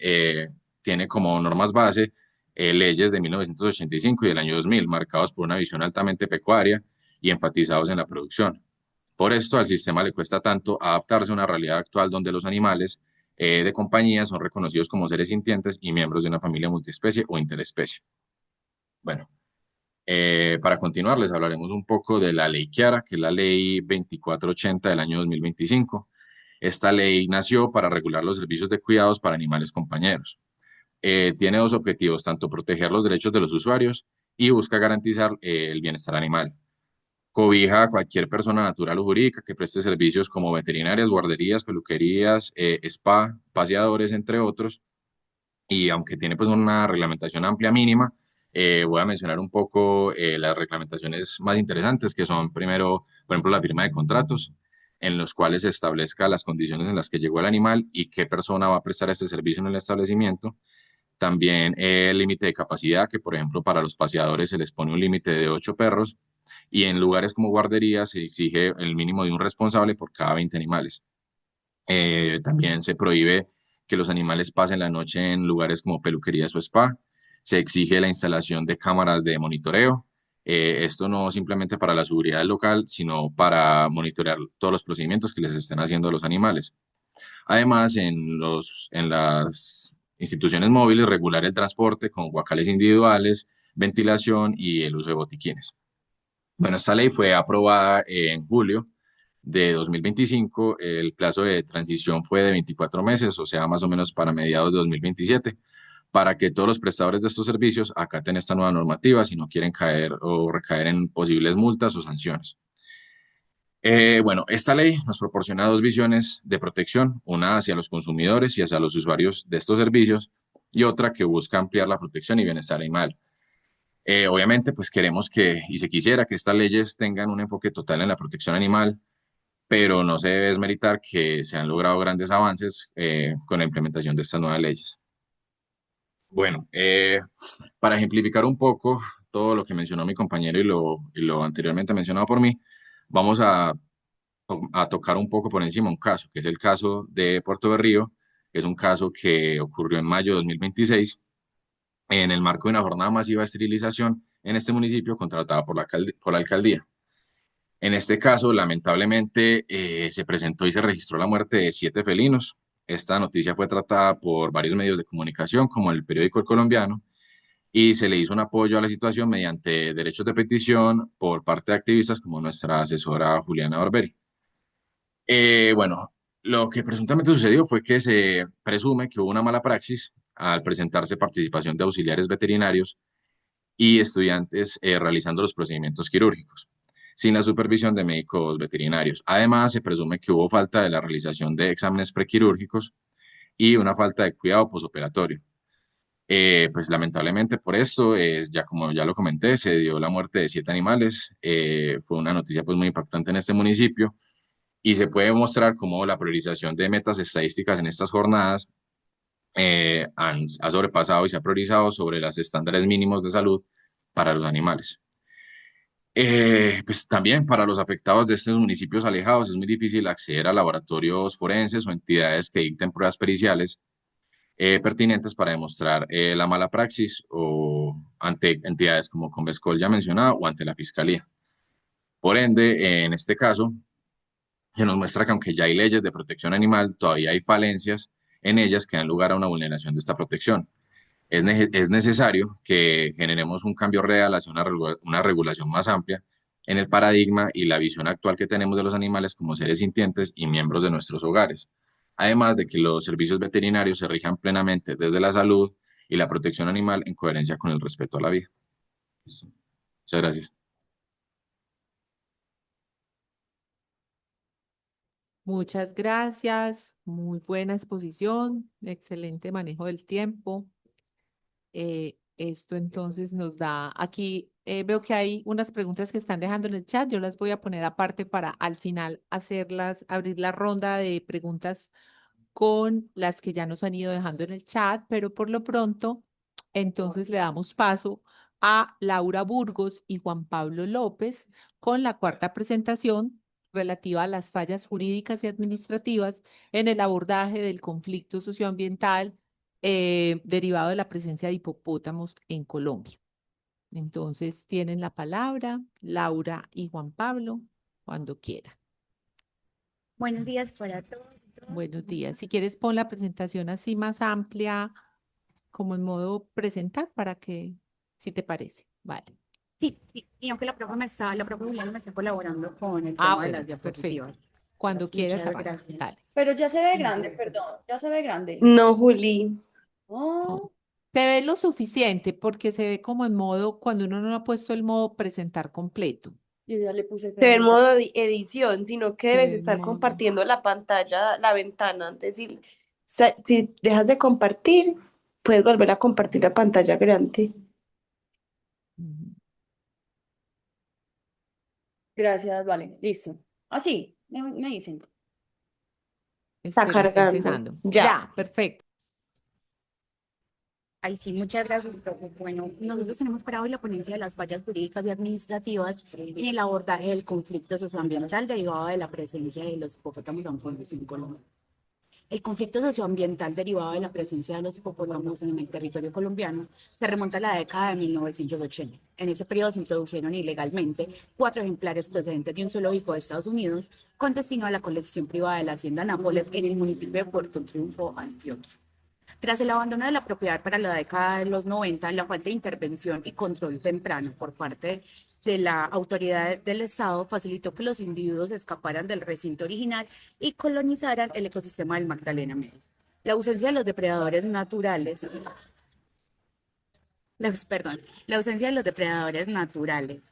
tiene como normas base leyes de 1985 y del año 2000, marcados por una visión altamente pecuaria y enfatizados en la producción. Por esto, al sistema le cuesta tanto adaptarse a una realidad actual donde los animales de compañía son reconocidos como seres sintientes y miembros de una familia multiespecie o interespecie. Bueno, para continuar, les hablaremos un poco de la ley Chiara, que es la ley 2480 del año 2025. Esta ley nació para regular los servicios de cuidados para animales compañeros. Tiene dos objetivos, tanto proteger los derechos de los usuarios y busca garantizar el bienestar animal. Cobija a cualquier persona natural o jurídica que preste servicios como veterinarias, guarderías, peluquerías, spa, paseadores, entre otros. Y aunque tiene pues una reglamentación amplia mínima, voy a mencionar un poco las reglamentaciones más interesantes, que son primero, por ejemplo, la firma de contratos, en los cuales se establezca las condiciones en las que llegó el animal y qué persona va a prestar este servicio en el establecimiento. También el límite de capacidad, que por ejemplo para los paseadores se les pone un límite de 8 perros y en lugares como guarderías se exige el mínimo de un responsable por cada 20 animales. También se prohíbe que los animales pasen la noche en lugares como peluquerías o spa. Se exige la instalación de cámaras de monitoreo. Esto no simplemente para la seguridad local, sino para monitorear todos los procedimientos que les estén haciendo a los animales. Además, en las instituciones móviles, regular el transporte con guacales individuales, ventilación y el uso de botiquines. Bueno, esta ley fue aprobada en julio de 2025. El plazo de transición fue de 24 meses, o sea, más o menos para mediados de 2027, para que todos los prestadores de estos servicios acaten esta nueva normativa si no quieren caer o recaer en posibles multas o sanciones. Bueno, esta ley nos proporciona dos visiones de protección, una hacia los consumidores y hacia los usuarios de estos servicios, y otra que busca ampliar la protección y bienestar animal. Obviamente, pues queremos que, y se quisiera que estas leyes tengan un enfoque total en la protección animal, pero no se debe desmeritar que se han logrado grandes avances con la implementación de estas nuevas leyes. Bueno, para ejemplificar un poco todo lo que mencionó mi compañero y lo anteriormente mencionado por mí, vamos a tocar un poco por encima un caso, que es el caso de Puerto Berrío, que es un caso que ocurrió en mayo de 2026 en el marco de una jornada masiva de esterilización en este municipio contratada por la alcaldía. En este caso, lamentablemente, se presentó y se registró la muerte de 7 felinos. Esta noticia fue tratada por varios medios de comunicación, como el periódico El Colombiano, y se le hizo un apoyo a la situación mediante derechos de petición por parte de activistas como nuestra asesora Juliana Barberi. Bueno, lo que presuntamente sucedió fue que se presume que hubo una mala praxis al presentarse participación de auxiliares veterinarios y estudiantes realizando los procedimientos quirúrgicos, sin la supervisión de médicos veterinarios. Además, se presume que hubo falta de la realización de exámenes prequirúrgicos y una falta de cuidado posoperatorio. Pues lamentablemente por esto, ya como ya lo comenté, se dio la muerte de 7 animales. Fue una noticia pues muy impactante en este municipio y se puede mostrar cómo la priorización de metas estadísticas en estas jornadas ha sobrepasado y se ha priorizado sobre los estándares mínimos de salud para los animales. Pues también para los afectados de estos municipios alejados es muy difícil acceder a laboratorios forenses o entidades que dicten pruebas periciales pertinentes para demostrar la mala praxis o ante entidades como Convescol ya mencionado o ante la Fiscalía. Por ende, en este caso, se nos muestra que aunque ya hay leyes de protección animal, todavía hay falencias en ellas que dan lugar a una vulneración de esta protección. Es necesario que generemos un cambio real hacia una regulación más amplia en el paradigma y la visión actual que tenemos de los animales como seres sintientes y miembros de nuestros hogares. Además de que los servicios veterinarios se rijan plenamente desde la salud y la protección animal en coherencia con el respeto a la vida. Listo. Muchas gracias. Muchas gracias, muy buena exposición, excelente manejo del tiempo. Esto entonces nos da, aquí veo que hay unas preguntas que están dejando en el chat, yo las voy a poner aparte para al final hacerlas, abrir la ronda de preguntas con las que ya nos han ido dejando en el chat, pero por lo pronto, entonces le damos paso a Laura Burgos y Juan Pablo López con la cuarta presentación relativa a las fallas jurídicas y administrativas en el abordaje del conflicto socioambiental derivado de la presencia de hipopótamos en Colombia. Entonces tienen la palabra Laura y Juan Pablo cuando quieran. Buenos días para todos y todas. Buenos días. Si quieres, pon la presentación así más amplia, como en modo presentar, para que, si te parece. Vale. Sí, sí, y aunque la profe Juliana me está colaborando con el Ah, tema de bueno, las diapositivas. perfecto. Cuando quieras, Muchas avanza. gracias. Dale. Pero ya se ve grande, perdón, ya se ve grande. No, Juli. Oh, Se ve lo suficiente porque se ve como en modo, cuando uno no ha puesto el modo presentar completo. yo ya le puse Se ve en grande. modo edición, sino que debes Sí, estar modo. compartiendo la pantalla, la ventana. Antes, si dejas de compartir, puedes volver a compartir la pantalla grande. Ujú. Gracias, vale, listo. Así, me dicen. Está Espera, está cargando. empezando. Ya. Ya, perfecto. Ay, sí, muchas gracias, profe. Bueno, nosotros tenemos para hoy la ponencia de las fallas jurídicas y administrativas en el abordaje del conflicto socioambiental derivado de la presencia de los hipopótamos ancones en Colombia. El conflicto socioambiental derivado de la presencia de los hipopótamos en el territorio colombiano se remonta a la década de 1980. En ese periodo se introdujeron ilegalmente 4 ejemplares procedentes de un zoológico de Estados Unidos con destino a la colección privada de la Hacienda Nápoles en el municipio de Puerto Triunfo, Antioquia. Tras el abandono de la propiedad para la década de los 90, la falta de intervención y control temprano por parte de la autoridad del Estado facilitó que los individuos escaparan del recinto original y colonizaran el ecosistema del Magdalena Medio. La ausencia de los depredadores naturales, la ausencia de los depredadores naturales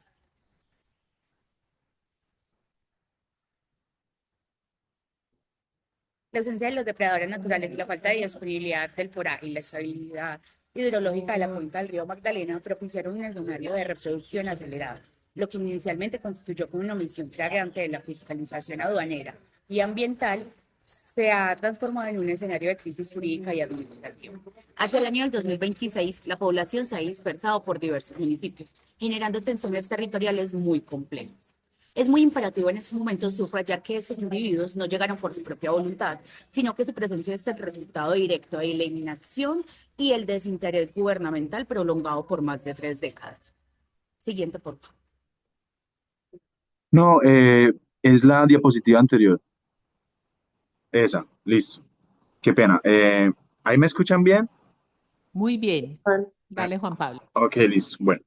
La ausencia de los depredadores naturales y la falta de disponibilidad del foraje y la estabilidad hidrológica de la cuenca del río Magdalena propiciaron un escenario de reproducción acelerada, lo que inicialmente constituyó como una omisión flagrante de la fiscalización aduanera y ambiental se ha transformado en un escenario de crisis jurídica y administrativa. Hacia el año del 2026, la población se ha dispersado por diversos municipios, generando tensiones territoriales muy complejas. Es muy imperativo en estos momentos subrayar que estos individuos no llegaron por su propia voluntad, sino que su presencia es el resultado directo de la inacción y el desinterés gubernamental prolongado por más de 3 décadas. Siguiente, por favor. No, es la diapositiva anterior. Esa, listo. Qué pena. ¿Ahí me escuchan bien? Muy bien. Juan. Dale, Juan Pablo. Ok, listo. Bueno,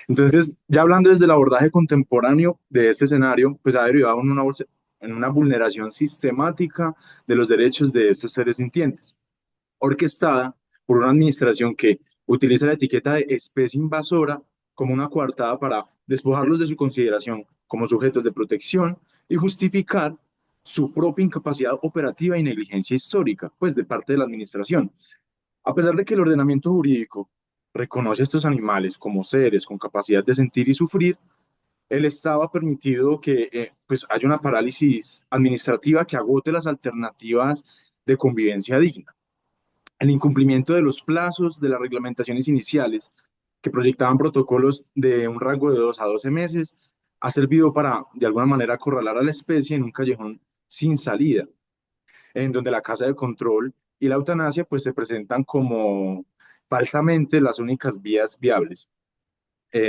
entonces, ya hablando desde el abordaje contemporáneo de este escenario, pues ha derivado en una vulneración sistemática de los derechos de estos seres sintientes, orquestada por una administración que utiliza la etiqueta de especie invasora como una coartada para despojarlos de su consideración como sujetos de protección y justificar su propia incapacidad operativa y negligencia histórica, pues de parte de la administración. A pesar de que el ordenamiento jurídico reconoce a estos animales como seres con capacidad de sentir y sufrir, el Estado ha permitido que pues haya una parálisis administrativa que agote las alternativas de convivencia digna. El incumplimiento de los plazos de las reglamentaciones iniciales que proyectaban protocolos de un rango de 2 a 12 meses ha servido para, de alguna manera, acorralar a la especie en un callejón sin salida, en donde la casa de control y la eutanasia pues se presentan como falsamente las únicas vías viables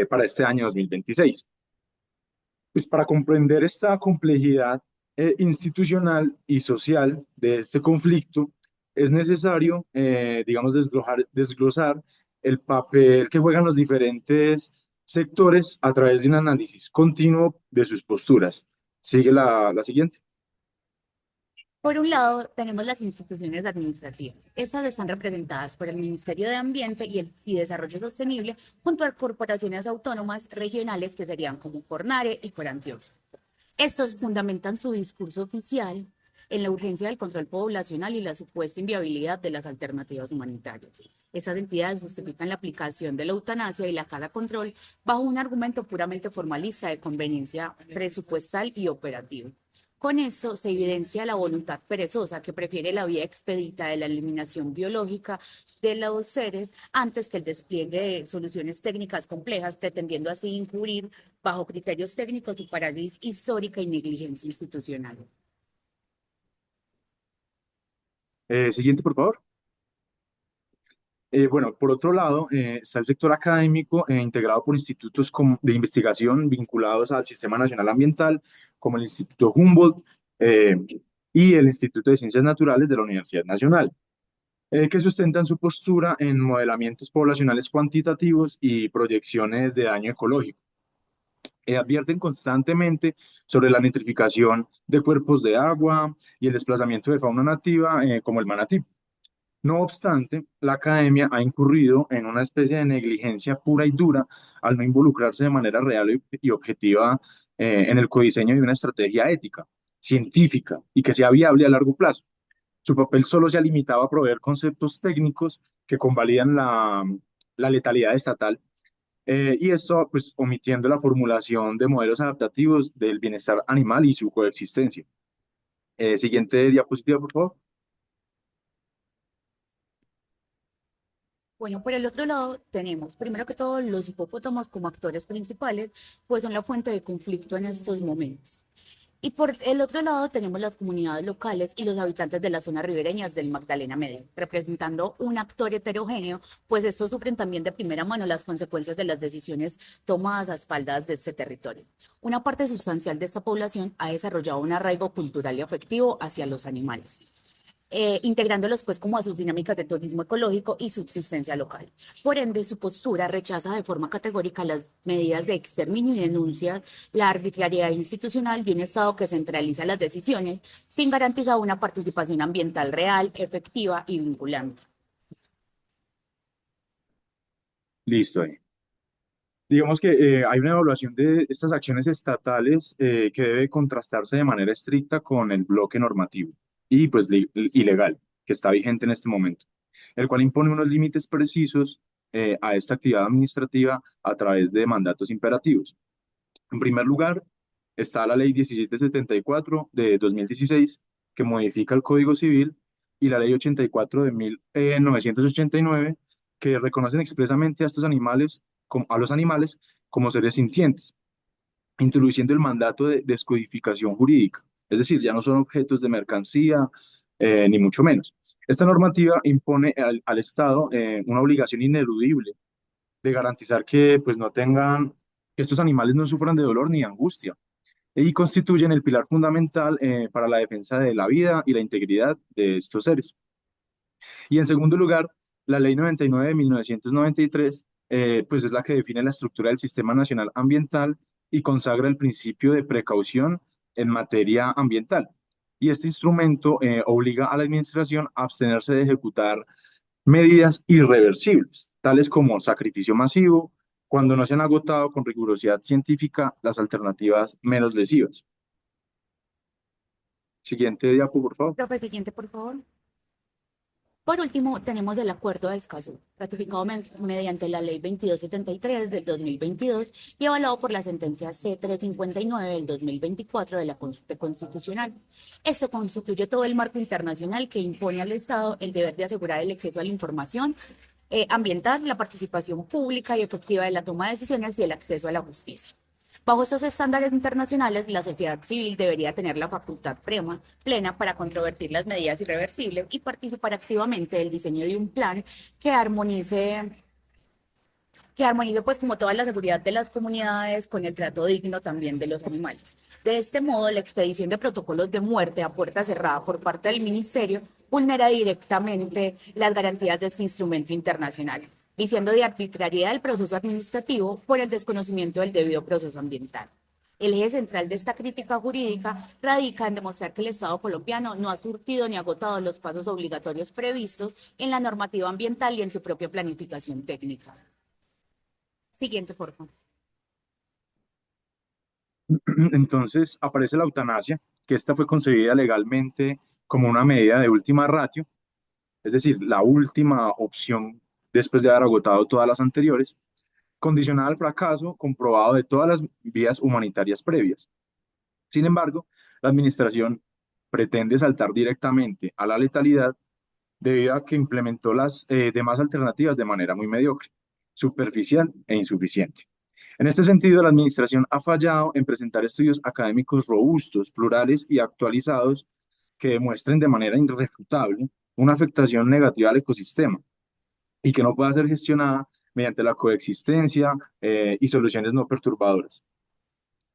para este año 2026. Pues para comprender esta complejidad institucional y social de este conflicto, es necesario, digamos, desglosar el papel que juegan los diferentes sectores a través de un análisis continuo de sus posturas. Sigue la siguiente. Por un lado, tenemos las instituciones administrativas. Estas están representadas por el Ministerio de Ambiente y Desarrollo Sostenible, junto a corporaciones autónomas regionales que serían como Cornare y Corantioquia. Estos fundamentan su discurso oficial en la urgencia del control poblacional y la supuesta inviabilidad de las alternativas humanitarias. Esas entidades justifican la aplicación de la eutanasia y la cara control bajo un argumento puramente formalista de conveniencia presupuestal y operativa. Con esto se evidencia la voluntad perezosa que prefiere la vía expedita de la eliminación biológica de los seres antes que el despliegue de soluciones técnicas complejas, pretendiendo así encubrir bajo criterios técnicos su parálisis histórica y negligencia institucional. Siguiente, por favor. Bueno, por otro lado, está el sector académico integrado por institutos de investigación vinculados al Sistema Nacional Ambiental, como el Instituto Humboldt eh, y el Instituto de Ciencias Naturales de la Universidad Nacional, que sustentan su postura en modelamientos poblacionales cuantitativos y proyecciones de daño ecológico. Advierten constantemente sobre la nitrificación de cuerpos de agua y el desplazamiento de fauna nativa, como el manatí. No obstante, la academia ha incurrido en una especie de negligencia pura y dura al no involucrarse de manera real y objetiva en el codiseño de una estrategia ética, científica y que sea viable a largo plazo. Su papel solo se ha limitado a proveer conceptos técnicos que convalidan la letalidad estatal, y esto pues omitiendo la formulación de modelos adaptativos del bienestar animal y su coexistencia. Siguiente diapositiva, por favor. Bueno, por el otro lado tenemos, primero que todo, los hipopótamos como actores principales, pues son la fuente de conflicto en estos momentos. Y por el otro lado tenemos las comunidades locales y los habitantes de las zonas ribereñas del Magdalena Medio, representando un actor heterogéneo, pues estos sufren también de primera mano las consecuencias de las decisiones tomadas a espaldas de este territorio. Una parte sustancial de esta población ha desarrollado un arraigo cultural y afectivo hacia los animales, integrándolos pues como a sus dinámicas de turismo ecológico y subsistencia local. Por ende, su postura rechaza de forma categórica las medidas de exterminio y denuncia la arbitrariedad institucional de un Estado que centraliza las decisiones sin garantizar una participación ambiental real, efectiva y vinculante. Listo. Digamos que hay una evaluación de estas acciones estatales que debe contrastarse de manera estricta con el bloque normativo y pues ilegal que está vigente en este momento, el cual impone unos límites precisos a esta actividad administrativa a través de mandatos imperativos. En primer lugar, está la Ley 1774 de 2016, que modifica el Código Civil, y la Ley 84 de 1989, que reconocen expresamente a estos animales, a los animales como seres sintientes, introduciendo el mandato de descodificación jurídica. Es decir, ya no son objetos de mercancía, ni mucho menos. Esta normativa impone al Estado una obligación ineludible de garantizar que pues, que estos animales no sufran de dolor ni angustia, y constituyen el pilar fundamental para la defensa de la vida y la integridad de estos seres. Y en segundo lugar, la Ley 99 de 1993, pues es la que define la estructura del Sistema Nacional Ambiental y consagra el principio de precaución en materia ambiental. Y este instrumento obliga a la administración a abstenerse de ejecutar medidas irreversibles, tales como sacrificio masivo, cuando no se han agotado con rigurosidad científica las alternativas menos lesivas. Siguiente diapo, por favor. Profe, siguiente, por favor. Por último, tenemos el Acuerdo de Escazú, ratificado mediante la Ley 2273 del 2022 y avalado por la sentencia C359 del 2024 de la Corte Constitucional. Este constituye todo el marco internacional que impone al Estado el deber de asegurar el acceso a la información ambiental, la participación pública y efectiva de la toma de decisiones y el acceso a la justicia. Bajo estos estándares internacionales, la sociedad civil debería tener la facultad plena para controvertir las medidas irreversibles y participar activamente del diseño de un plan que armonice pues como toda la seguridad de las comunidades con el trato digno también de los animales. De este modo, la expedición de protocolos de muerte a puerta cerrada por parte del Ministerio vulnera directamente las garantías de este instrumento internacional, diciendo de arbitrariedad del proceso administrativo por el desconocimiento del debido proceso ambiental. El eje central de esta crítica jurídica radica en demostrar que el Estado colombiano no ha surtido ni agotado los pasos obligatorios previstos en la normativa ambiental y en su propia planificación técnica. Siguiente, por favor. Entonces aparece la eutanasia que esta fue concebida legalmente como una medida de última ratio, es decir, la última opción después de haber agotado todas las anteriores, condicionada al fracaso comprobado de todas las vías humanitarias previas. Sin embargo, la administración pretende saltar directamente a la letalidad debido a que implementó las demás alternativas de manera muy mediocre, superficial e insuficiente. En este sentido, la administración ha fallado en presentar estudios académicos robustos, plurales y actualizados que demuestren de manera irrefutable una afectación negativa al ecosistema y que no pueda ser gestionada mediante la coexistencia y soluciones no perturbadoras.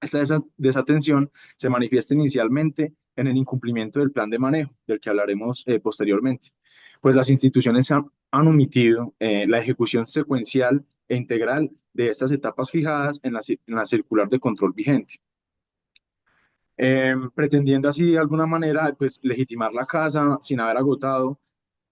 Esta desatención se manifiesta inicialmente en el incumplimiento del plan de manejo, del que hablaremos posteriormente, pues las instituciones han omitido la ejecución secuencial e integral de estas etapas fijadas en la circular de control vigente, pretendiendo así de alguna manera pues, legitimar la casa sin haber agotado,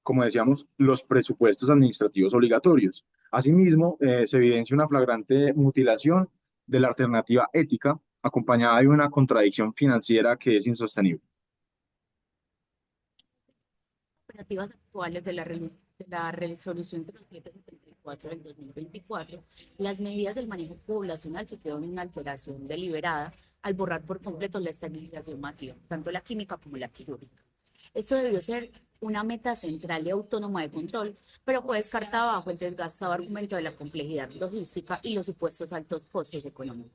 como decíamos, los presupuestos administrativos obligatorios. Asimismo, se evidencia una flagrante mutilación de la alternativa ética, acompañada de una contradicción financiera que es insostenible. Operativas actuales de la resolución 0774 del 2024, las medidas del manejo poblacional sufrieron una alteración deliberada al borrar por completo la estabilización masiva, tanto la química como la quirúrgica. Esto debió ser una meta central y autónoma de control, pero fue descartada bajo el desgastado argumento de la complejidad logística y los supuestos altos costos económicos.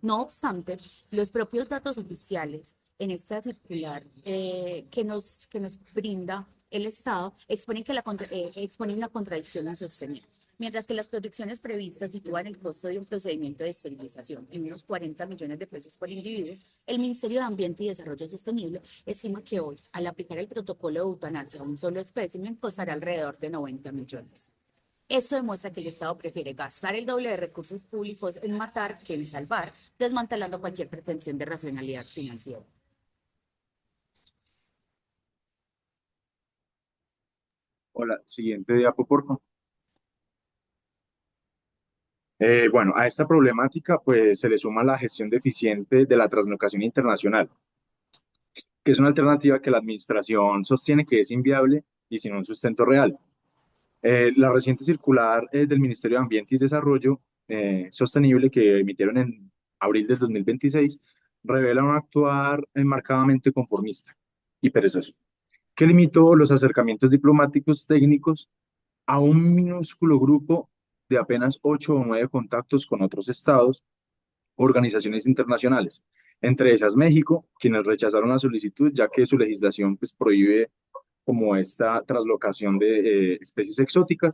No obstante, los propios datos oficiales en esta circular que nos brinda el Estado exponen una contradicción insostenible. Mientras que las proyecciones previstas sitúan el costo de un procedimiento de esterilización en unos 40 millones de pesos por individuo, el Ministerio de Ambiente y Desarrollo Sostenible estima que hoy, al aplicar el protocolo de eutanasia a un solo espécimen, costará alrededor de 90 millones. Esto demuestra que el Estado prefiere gastar el doble de recursos públicos en matar que en salvar, desmantelando cualquier pretensión de racionalidad financiera. Hola, siguiente diapo, por favor. Bueno, a esta problemática pues se le suma la gestión deficiente de la translocación internacional, que es una alternativa que la administración sostiene que es inviable y sin un sustento real. La reciente circular del Ministerio de Ambiente y Desarrollo Sostenible que emitieron en abril del 2026 revela un actuar marcadamente conformista y perezoso, que limitó los acercamientos diplomáticos técnicos a un minúsculo grupo de apenas 8 o 9 contactos con otros estados, organizaciones internacionales, entre esas México, quienes rechazaron la solicitud ya que su legislación pues, prohíbe como esta traslocación de especies exóticas,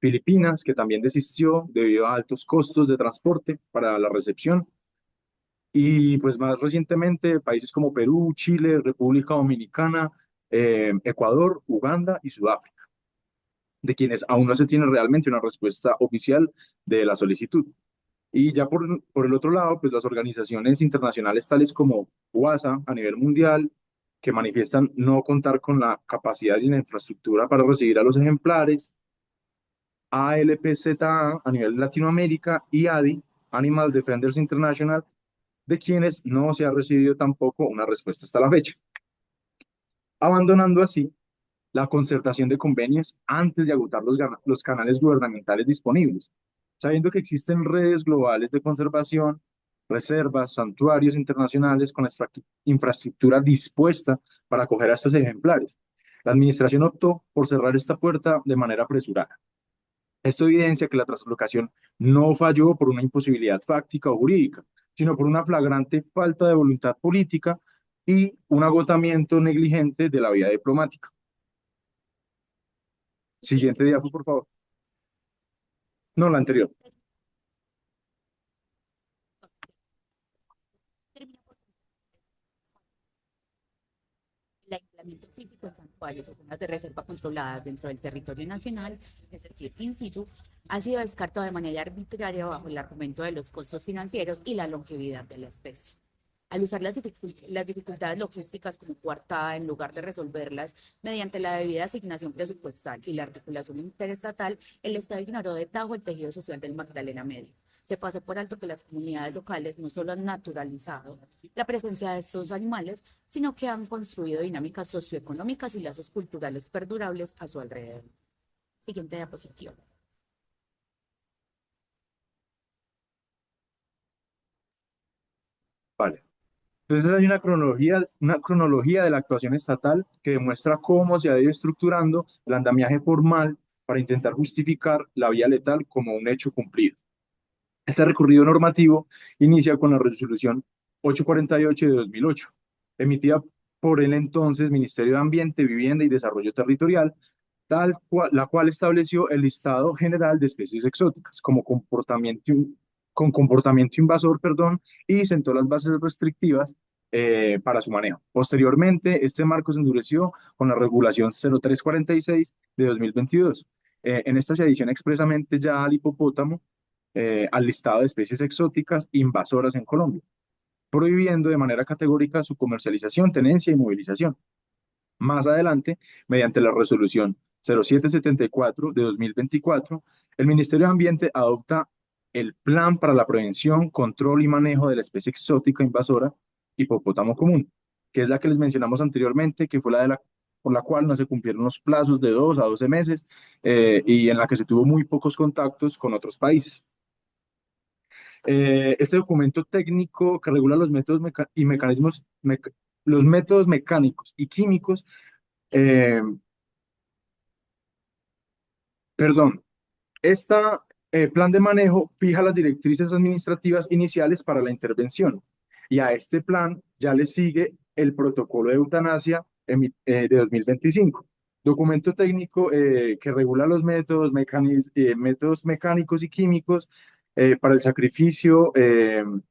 Filipinas, que también desistió debido a altos costos de transporte para la recepción, y pues más recientemente países como Perú, Chile, República Dominicana, Ecuador, Uganda y Sudáfrica, de quienes aún no se tiene realmente una respuesta oficial de la solicitud. Y ya por el otro lado, pues las organizaciones internacionales tales como UASA a nivel mundial, que manifiestan no contar con la capacidad y la infraestructura para recibir a los ejemplares, ALPZA a nivel de Latinoamérica y ADI, Animal Defenders International, de quienes no se ha recibido tampoco una respuesta hasta la fecha, abandonando así la concertación de convenios antes de agotar los canales gubernamentales disponibles, sabiendo que existen redes globales de conservación, reservas, santuarios internacionales con la infraestructura dispuesta para acoger a estos ejemplares. La administración optó por cerrar esta puerta de manera apresurada. Esto evidencia que la translocación no falló por una imposibilidad fáctica o jurídica, sino por una flagrante falta de voluntad política y un agotamiento negligente de la vía diplomática. Siguiente diapo, por favor. No, la anterior. El aislamiento físico en santuarios o zonas de reserva controladas dentro del territorio nacional, es decir, in situ, ha sido descartado de manera arbitraria bajo el argumento de los costos financieros y la longevidad de la especie. Al usar las dificultades logísticas como coartada en lugar de resolverlas mediante la debida asignación presupuestal y la articulación interestatal, el Estado ignoró de tajo el tejido social del Magdalena Medio, se pasó por alto que las comunidades locales no solo han naturalizado la presencia de estos animales, sino que han construido dinámicas socioeconómicas y lazos culturales perdurables a su alrededor. Siguiente diapositiva. Vale. Entonces hay una cronología de la actuación estatal que demuestra cómo se ha ido estructurando el andamiaje formal para intentar justificar la vía letal como un hecho cumplido. Este recorrido normativo inicia con la resolución 848 de 2008, emitida por el entonces Ministerio de Ambiente, Vivienda y Desarrollo Territorial, la cual estableció el listado general de especies exóticas con comportamiento invasor, perdón, y sentó las bases restrictivas para su manejo. Posteriormente, este marco se endureció con la regulación 0346 de 2022. En esta se adiciona expresamente ya al hipopótamo al listado de especies exóticas invasoras en Colombia, prohibiendo de manera categórica su comercialización, tenencia y movilización. Más adelante, mediante la resolución 0774 de 2024, el Ministerio de Ambiente adopta el Plan para la Prevención, Control y Manejo de la Especie Exótica Invasora Hipopótamo Común, que es la que les mencionamos anteriormente, que fue por la cual no se cumplieron los plazos de 2 a 12 meses y en la que se tuvo muy pocos contactos con otros países. Este documento técnico que regula los métodos y mecanismos, los métodos mecánicos y químicos, eh, perdón, este plan de manejo fija las directrices administrativas iniciales para la intervención y a este plan ya le sigue el protocolo de eutanasia de 2025. Documento técnico que regula los métodos mecánicos y químicos para el sacrificio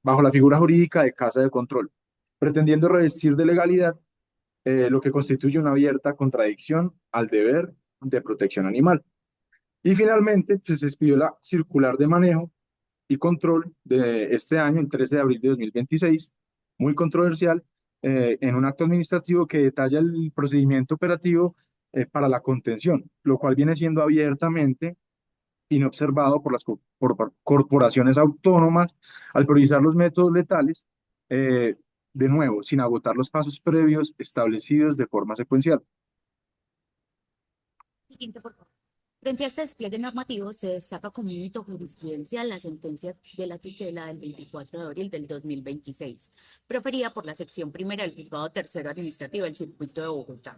bajo la figura jurídica de casa de control, pretendiendo revestir de legalidad lo que constituye una abierta contradicción al deber de protección animal. Y finalmente, pues, se expidió la circular de manejo y control de este año, el 13 de abril de 2026, muy controversial, en un acto administrativo que detalla el procedimiento operativo para la contención, lo cual viene siendo abiertamente inobservado por las corporaciones autónomas al priorizar los métodos letales, de nuevo, sin agotar los pasos previos establecidos de forma secuencial. Siguiente, por favor. Frente a este despliegue normativo, se destaca como un hito jurisprudencial la sentencia de la tutela del 24 de abril del 2026, proferida por la sección primera del Juzgado Tercero Administrativo del Circuito de Bogotá.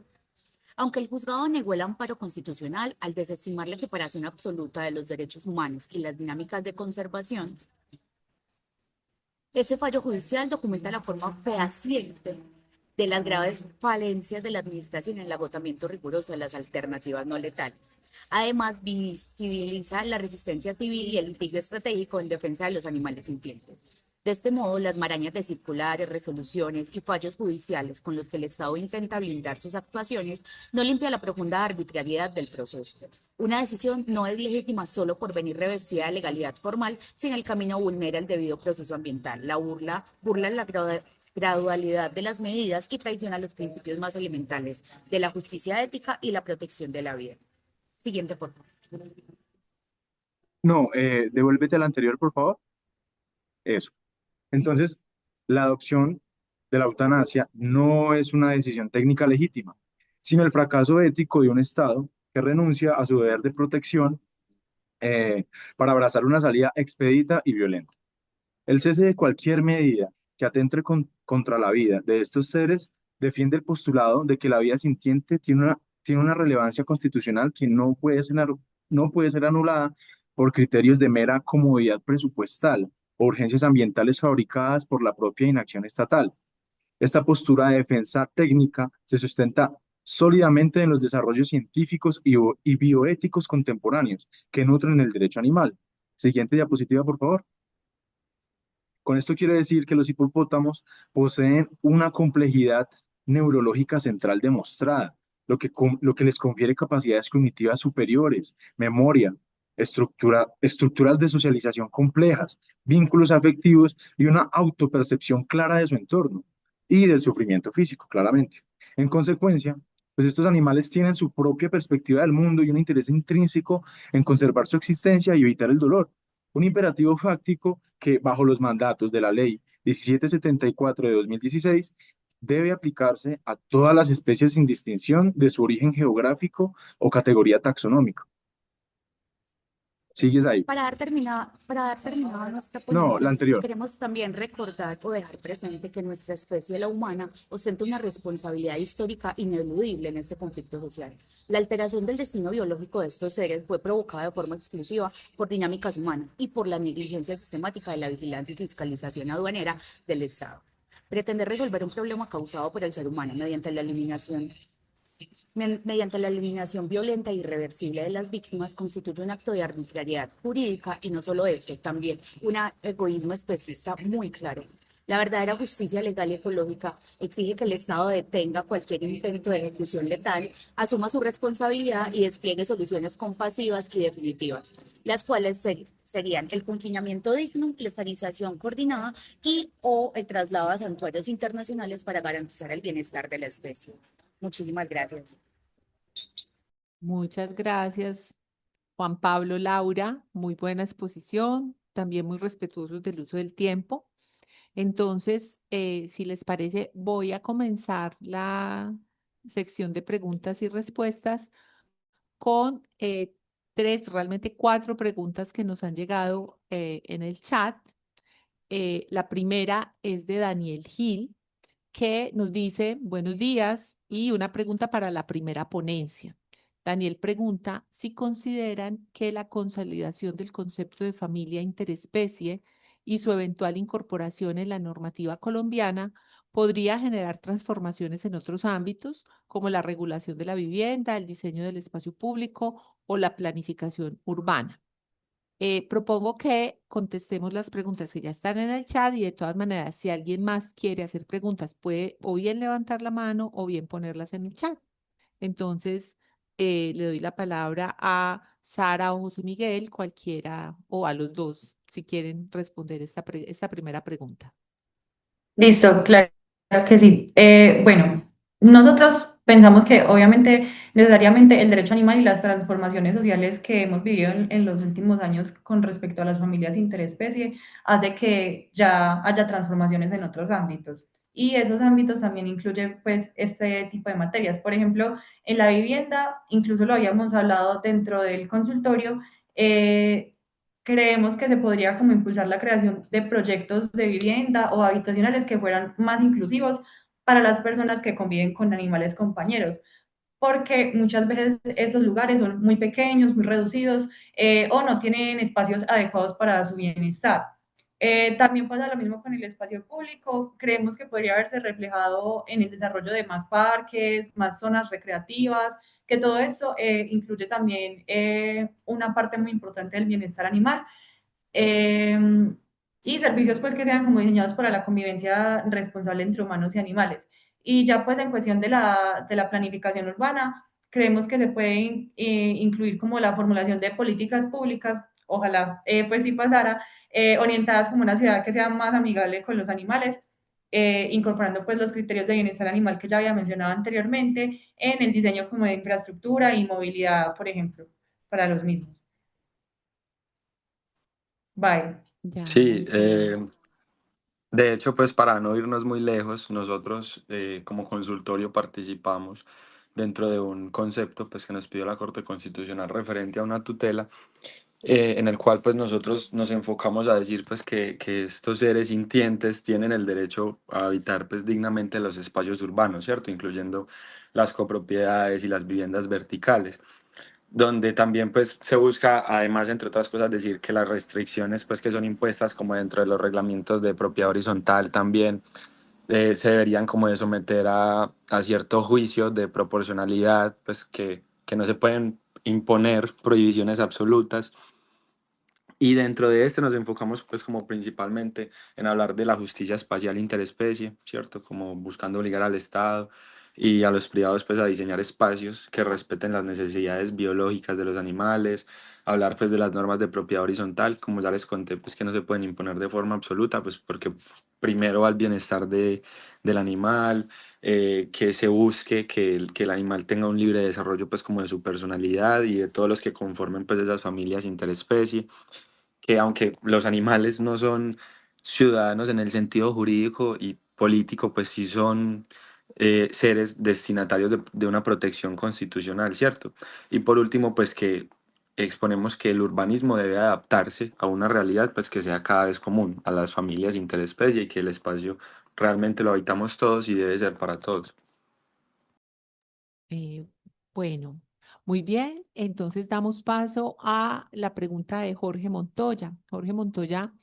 Aunque el juzgado negó el amparo constitucional al desestimar la equiparación absoluta de los derechos humanos y las dinámicas de conservación, este fallo judicial documenta la forma fehaciente de las graves falencias de la administración en el agotamiento riguroso de las alternativas no letales. Además, visibiliza la resistencia civil y el litigio estratégico en defensa de los animales sintientes. De este modo, las marañas de circulares, resoluciones y fallos judiciales con los que el Estado intenta blindar sus actuaciones no limpia la profunda arbitrariedad del proceso. Una decisión no es legítima solo por venir revestida de legalidad formal, si en el camino vulnera el debido proceso ambiental, burla la gradualidad de las medidas y traiciona los principios más elementales de la justicia ética y la protección de la vida. Siguiente, por favor. No, devuélvete al anterior, por favor. Eso. Entonces, la adopción de la eutanasia no es una decisión técnica legítima, sino el fracaso ético de un Estado que renuncia a su deber de protección para abrazar una salida expedita y violenta. El cese de cualquier medida que atente contra la vida de estos seres defiende el postulado de que la vida sintiente tiene una relevancia constitucional que no puede ser anulada por criterios de mera comodidad presupuestal o urgencias ambientales fabricadas por la propia inacción estatal. Esta postura de defensa técnica se sustenta sólidamente en los desarrollos científicos y bioéticos contemporáneos que nutren el derecho animal. Siguiente diapositiva, por favor. Con esto quiere decir que los hipopótamos poseen una complejidad neurológica central demostrada, lo que les confiere capacidades cognitivas superiores, memoria, estructuras de socialización complejas, vínculos afectivos y una autopercepción clara de su entorno y del sufrimiento físico, claramente. En consecuencia, pues estos animales tienen su propia perspectiva del mundo y un interés intrínseco en conservar su existencia y evitar el dolor. Un imperativo fáctico que, bajo los mandatos de la Ley 1774 de 2016, debe aplicarse a todas las especies sin distinción de su origen geográfico o categoría taxonómica. ¿Sigues ahí? Para dar terminada nuestra No, la ponencia, anterior. queremos también recordar o dejar presente que nuestra especie, la humana, ostenta una responsabilidad histórica ineludible en este conflicto social. La alteración del destino biológico de estos seres fue provocada de forma exclusiva por dinámicas humanas y por la negligencia sistemática de la vigilancia y fiscalización aduanera del Estado. Pretender resolver un problema causado por el ser humano mediante la eliminación violenta e irreversible de las víctimas constituye un acto de arbitrariedad jurídica y no solo esto, también un egoísmo especista muy claro. La verdadera justicia legal y ecológica exige que el Estado detenga cualquier intento de ejecución letal, asuma su responsabilidad y despliegue soluciones compasivas y definitivas, las cuales serían el confinamiento digno, la esterilización coordinada y o el traslado a santuarios internacionales para garantizar el bienestar de la especie. Muchísimas gracias. Muchas gracias, Juan Pablo, Laura. Muy buena exposición, también muy respetuosos del uso del tiempo. Entonces, si les parece, voy a comenzar la sección de preguntas y respuestas con realmente cuatro preguntas que nos han llegado en el chat. La primera es de Daniel Gil, que nos dice, buenos días, y una pregunta para la primera ponencia. Daniel pregunta si consideran que la consolidación del concepto de familia interespecie y su eventual incorporación en la normativa colombiana podría generar transformaciones en otros ámbitos, como la regulación de la vivienda, el diseño del espacio público o la planificación urbana. Propongo que contestemos las preguntas que ya están en el chat y de todas maneras, si alguien más quiere hacer preguntas, puede o bien levantar la mano o bien ponerlas en el chat. Entonces, le doy la palabra a Sara o José Miguel, cualquiera, o a los dos, si quieren responder esta primera pregunta. Listo, claro que sí. Bueno, nosotros pensamos que obviamente necesariamente el derecho animal y las transformaciones sociales que hemos vivido en los últimos años con respecto a las familias interespecie hace que ya haya transformaciones en otros ámbitos. Y esos ámbitos también incluyen pues este tipo de materias. Por ejemplo, en la vivienda, incluso lo habíamos hablado dentro del consultorio, creemos que se podría como impulsar la creación de proyectos de vivienda o habitacionales que fueran más inclusivos para las personas que conviven con animales compañeros, porque muchas veces esos lugares son muy pequeños, muy reducidos o no tienen espacios adecuados para su bienestar. También pasa lo mismo con el espacio público. Creemos que podría haberse reflejado en el desarrollo de más parques, más zonas recreativas, que todo eso incluye también una parte muy importante del bienestar animal. Eh, y servicios pues que sean como diseñados para la convivencia responsable entre humanos y animales. Y ya pues en cuestión de la planificación urbana, creemos que se puede incluir como la formulación de políticas públicas, ojalá pues sí pasara, orientadas como una ciudad que sea más amigable con los animales, incorporando pues los criterios de bienestar animal que ya había mencionado anteriormente en el diseño como de infraestructura y movilidad, por ejemplo, para los mismos. Bye. Ya, Sí, muy bien. de hecho, pues para no irnos muy lejos, nosotros como consultorio participamos dentro de un concepto pues, que nos pidió la Corte Constitucional referente a una tutela, en el cual pues nosotros nos enfocamos a decir pues que estos seres sintientes tienen el derecho a habitar pues dignamente los espacios urbanos, ¿cierto? Incluyendo las copropiedades y las viviendas verticales, donde también pues se busca, además, entre otras cosas, decir que las restricciones pues que son impuestas como dentro de los reglamentos de propiedad horizontal también se deberían como de someter a cierto juicio de proporcionalidad, pues que no se pueden imponer prohibiciones absolutas. Y dentro de este nos enfocamos pues como principalmente en hablar de la justicia espacial interespecie, ¿cierto? Como buscando obligar al Estado y a los privados pues a diseñar espacios que respeten las necesidades biológicas de los animales, hablar pues de las normas de propiedad horizontal, como ya les conté, pues que no se pueden imponer de forma absoluta, pues porque primero va el bienestar del animal, que se busque que el animal tenga un libre desarrollo pues como de su personalidad y de todos los que conformen pues esas familias interespecie. que aunque los animales no son ciudadanos en el sentido jurídico y político, pues sí son seres destinatarios de una protección constitucional, ¿cierto? Y por último, pues que exponemos que el urbanismo debe adaptarse a una realidad pues que sea cada vez común a las familias interespecie y que el espacio realmente lo habitamos todos y debe ser para todos. Eh, bueno, muy bien. Entonces damos paso a la pregunta de Jorge Montoya. Jorge Montoya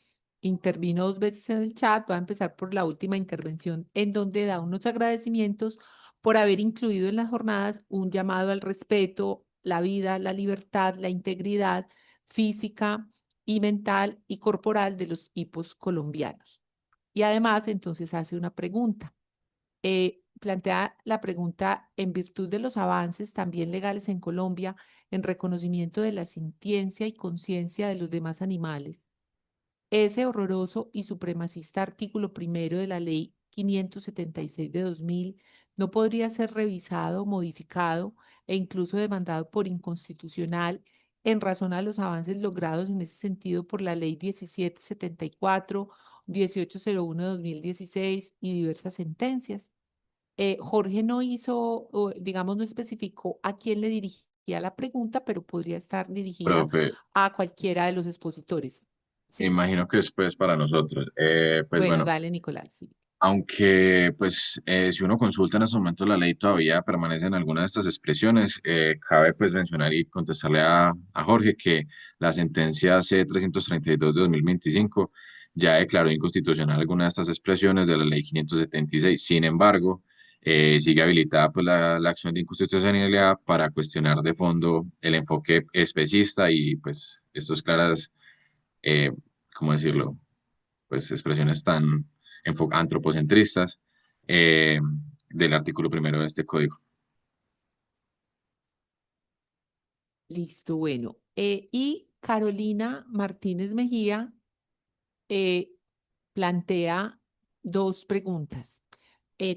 intervino 2 veces en el chat. Va a empezar por la última intervención en donde da unos agradecimientos por haber incluido en las jornadas un llamado al respeto, la vida, la libertad, la integridad física y mental y corporal de los hipos colombianos. Y además, entonces hace una pregunta. Plantea la pregunta, en virtud de los avances también legales en Colombia en reconocimiento de la sintiencia y conciencia de los demás animales, ese horroroso y supremacista artículo primero de la Ley 576 de 2000 no podría ser revisado, modificado e incluso demandado por inconstitucional en razón a los avances logrados en ese sentido por la Ley 1774, 1801 de 2016 y diversas sentencias. Jorge no hizo, o, digamos, no especificó a quién le dirigía la pregunta, pero podría estar dirigida Profe, a cualquiera de los expositores. ¿Sí? imagino que después para nosotros. Pues Bueno, bueno, dale, Nicolás. Sí. aunque pues si uno consulta en estos momentos la ley todavía permanecen algunas de estas expresiones, cabe pues mencionar y contestarle a Jorge que la sentencia C-332 de 2025 ya declaró inconstitucional algunas de estas expresiones de la ley 576. Sin embargo, sigue habilitada pues la acción de inconstitucionalidad para cuestionar de fondo el enfoque especista y pues estos claras, eh, ¿cómo decirlo? Pues expresiones tan antropocentristas eh, del artículo primero de este código. Listo, bueno. Y Carolina Martínez Mejía eh, plantea 2 preguntas.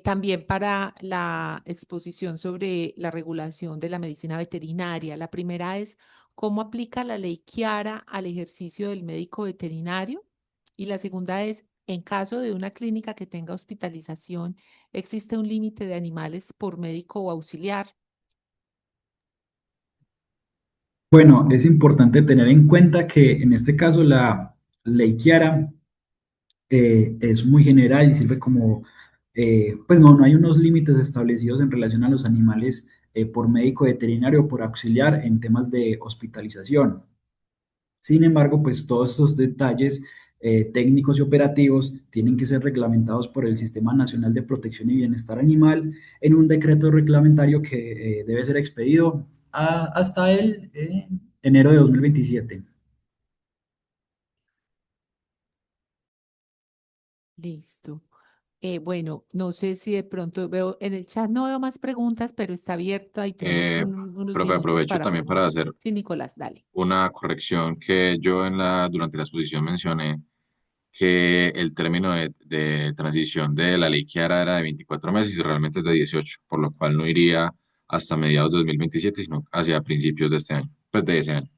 También para la exposición sobre la regulación de la medicina veterinaria. La primera es, ¿cómo aplica la ley Chiara al ejercicio del médico veterinario? Y la segunda es, en caso de una clínica que tenga hospitalización, ¿existe un límite de animales por médico o auxiliar? Bueno, es importante tener en cuenta que en este caso la ley Chiara es muy general y sirve como, pues no hay unos límites establecidos en relación a los animales por médico veterinario o por auxiliar en temas de hospitalización. Sin embargo, pues todos estos detalles técnicos y operativos tienen que ser reglamentados por el Sistema Nacional de Protección y Bienestar Animal en un decreto reglamentario que debe ser expedido hasta el enero de 2027. Listo. Bueno, no sé si de pronto veo en el chat, no veo más preguntas, pero está abierta y tenemos Eh, unos Profe, minutos aprovecho para también para preguntar. hacer Sí, Nicolás, dale. una corrección que yo durante la exposición mencioné que el término de transición de la ley Chiara era de 24 meses y realmente es de 18, por lo cual no iría hasta mediados de 2027, sino hacia principios de este año, pues de ese año.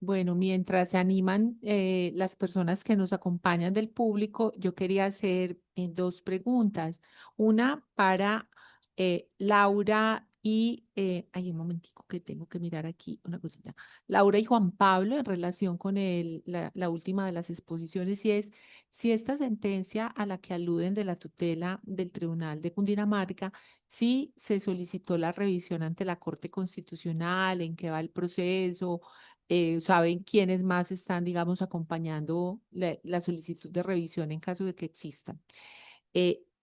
Bueno, mientras se animan las personas que nos acompañan del público, yo quería hacer 2 preguntas. Una para Laura y, hay un momentico que tengo que mirar aquí una cosita. Laura y Juan Pablo en relación con la última de las exposiciones y es si esta sentencia a la que aluden de la tutela del Tribunal de Cundinamarca, si se solicitó la revisión ante la Corte Constitucional, en qué va el proceso, saben quiénes más están, digamos, acompañando la solicitud de revisión en caso de que exista.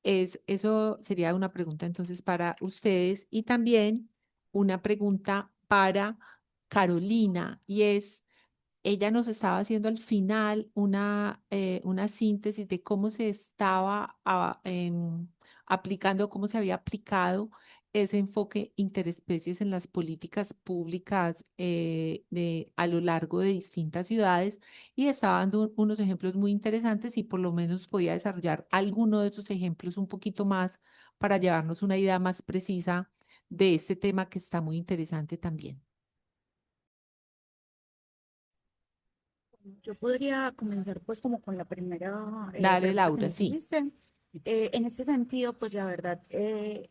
Eso sería una pregunta entonces para ustedes y también una pregunta para Carolina y es, ella nos estaba haciendo al final una síntesis de cómo se estaba aplicando, cómo se había aplicado ese enfoque interespecies en las políticas públicas a lo largo de distintas ciudades y estaba dando unos ejemplos muy interesantes y por lo menos podía desarrollar alguno de esos ejemplos un poquito más para llevarnos una idea más precisa de este tema que está muy interesante también. Yo podría comenzar pues como con la primera Dale, pregunta que Laura, nos sí. hiciste. En este sentido, pues la verdad, qué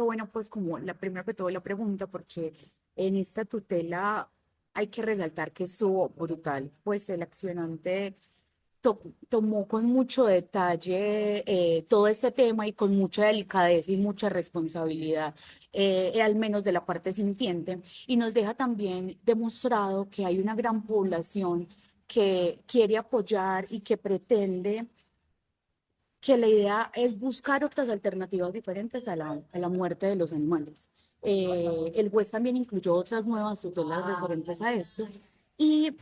bueno pues como la primera que todo la pregunta, porque en esta tutela hay que resaltar que estuvo brutal, pues el accionante tomó con mucho detalle todo este tema y con mucha delicadeza y mucha responsabilidad, al menos de la parte sintiente, y nos deja también demostrado que hay una gran población que quiere apoyar y que pretende que la idea es buscar otras alternativas diferentes a la muerte de los animales. El juez también incluyó otras nuevas tutelas referentes a esto y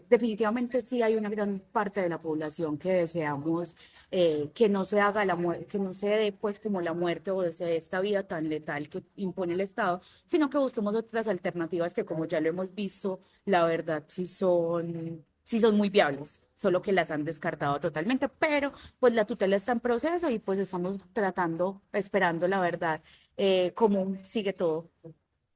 definitivamente sí hay una gran parte de la población que deseamos que no se haga la muerte, que no se dé pues como la muerte o se dé esta vida tan letal que impone el Estado, sino que busquemos otras alternativas que como ya lo hemos visto, la verdad sí son muy viables, solo que las han descartado totalmente, pero pues la tutela está en proceso y pues estamos tratando, esperando la verdad, cómo sigue todo,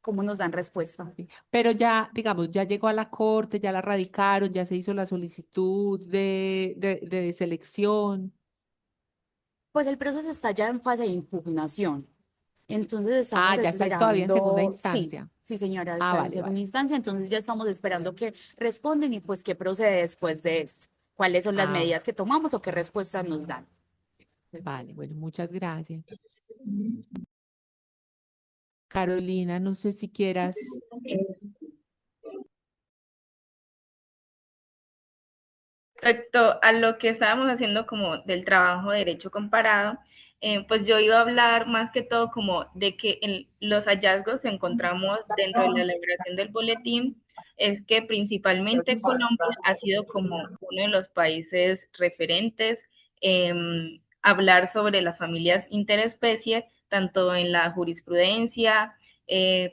cómo nos dan respuesta. Sí. Pero ya, digamos, ya llegó a la corte, ya la radicaron, ya se hizo la solicitud de selección. Pues el proceso está ya en fase de impugnación. Entonces Ah, estamos ya está todavía en segunda esperando, sí, instancia. sí señora, Ah, está en vale, segunda vale. instancia, entonces ya estamos esperando que responden y pues qué procede después de esto, cuáles son las Ah, medidas que tomamos o qué respuestas nos dan. vale, bueno, muchas gracias. Carolina, no sé si quieras. Respecto a lo que estábamos haciendo como del trabajo de derecho comparado, pues yo iba a hablar más que todo como de que en los hallazgos que encontramos dentro de la elaboración del boletín es que principalmente Colombia ha sido como uno de los países referentes en hablar sobre las familias interespecie, tanto en la jurisprudencia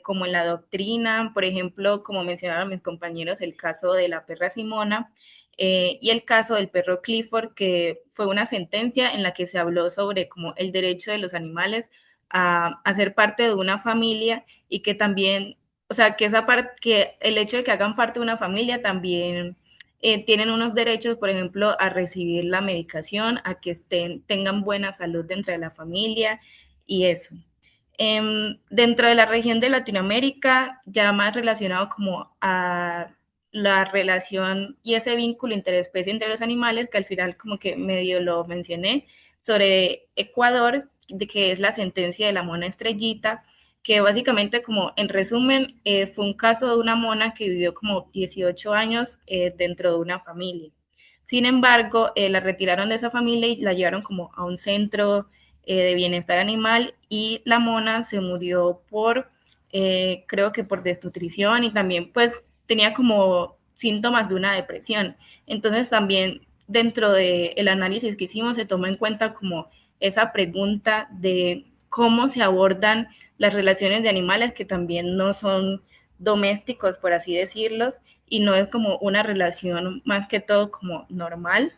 como en la doctrina. Por ejemplo, como mencionaron mis compañeros, el caso de la perra Simona y el caso del perro Clifford, que fue una sentencia en la que se habló sobre como el derecho de los animales a ser parte de una familia y que también, o sea, que esa parte, que el hecho de que hagan parte de una familia también tienen unos derechos, por ejemplo, a recibir la medicación, a que tengan buena salud dentro de la familia y eso. Dentro de la región de Latinoamérica, ya más relacionado como a la relación y ese vínculo interespecie entre los animales, que al final como que medio lo mencioné, sobre Ecuador, de que es la sentencia de la mona estrellita, que básicamente como en resumen fue un caso de una mona que vivió como 18 años dentro de una familia. Sin embargo, la retiraron de esa familia y la llevaron como a un centro de bienestar animal y la mona se murió por, creo que por desnutrición y también pues tenía como síntomas de una depresión. Entonces también dentro del análisis que hicimos se tomó en cuenta como esa pregunta de cómo se abordan las relaciones de animales que también no son domésticos, por así decirlos, y no es como una relación más que todo como normal.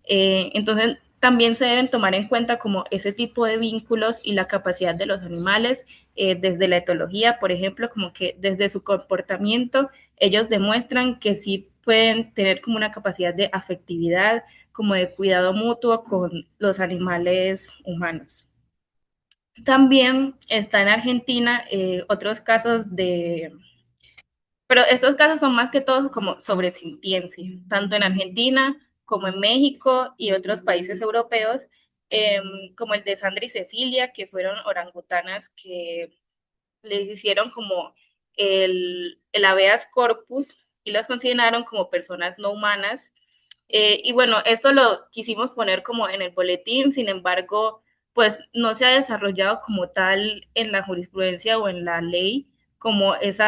Entonces, también se deben tomar en cuenta como ese tipo de vínculos y la capacidad de los animales desde la etología, por ejemplo, como que desde su comportamiento ellos demuestran que sí pueden tener como una capacidad de afectividad, como de cuidado mutuo con los animales humanos. También está en Argentina otros casos de, pero estos casos son más que todo como sobre sintiencia, tanto en Argentina como en México y otros países europeos, como el de Sandra y Cecilia, que fueron orangutanas que les hicieron como el habeas corpus y los consideraron como personas no humanas. Y bueno, esto lo quisimos poner como en el boletín, sin embargo, pues no se ha desarrollado como tal en la jurisprudencia o en la ley, como ese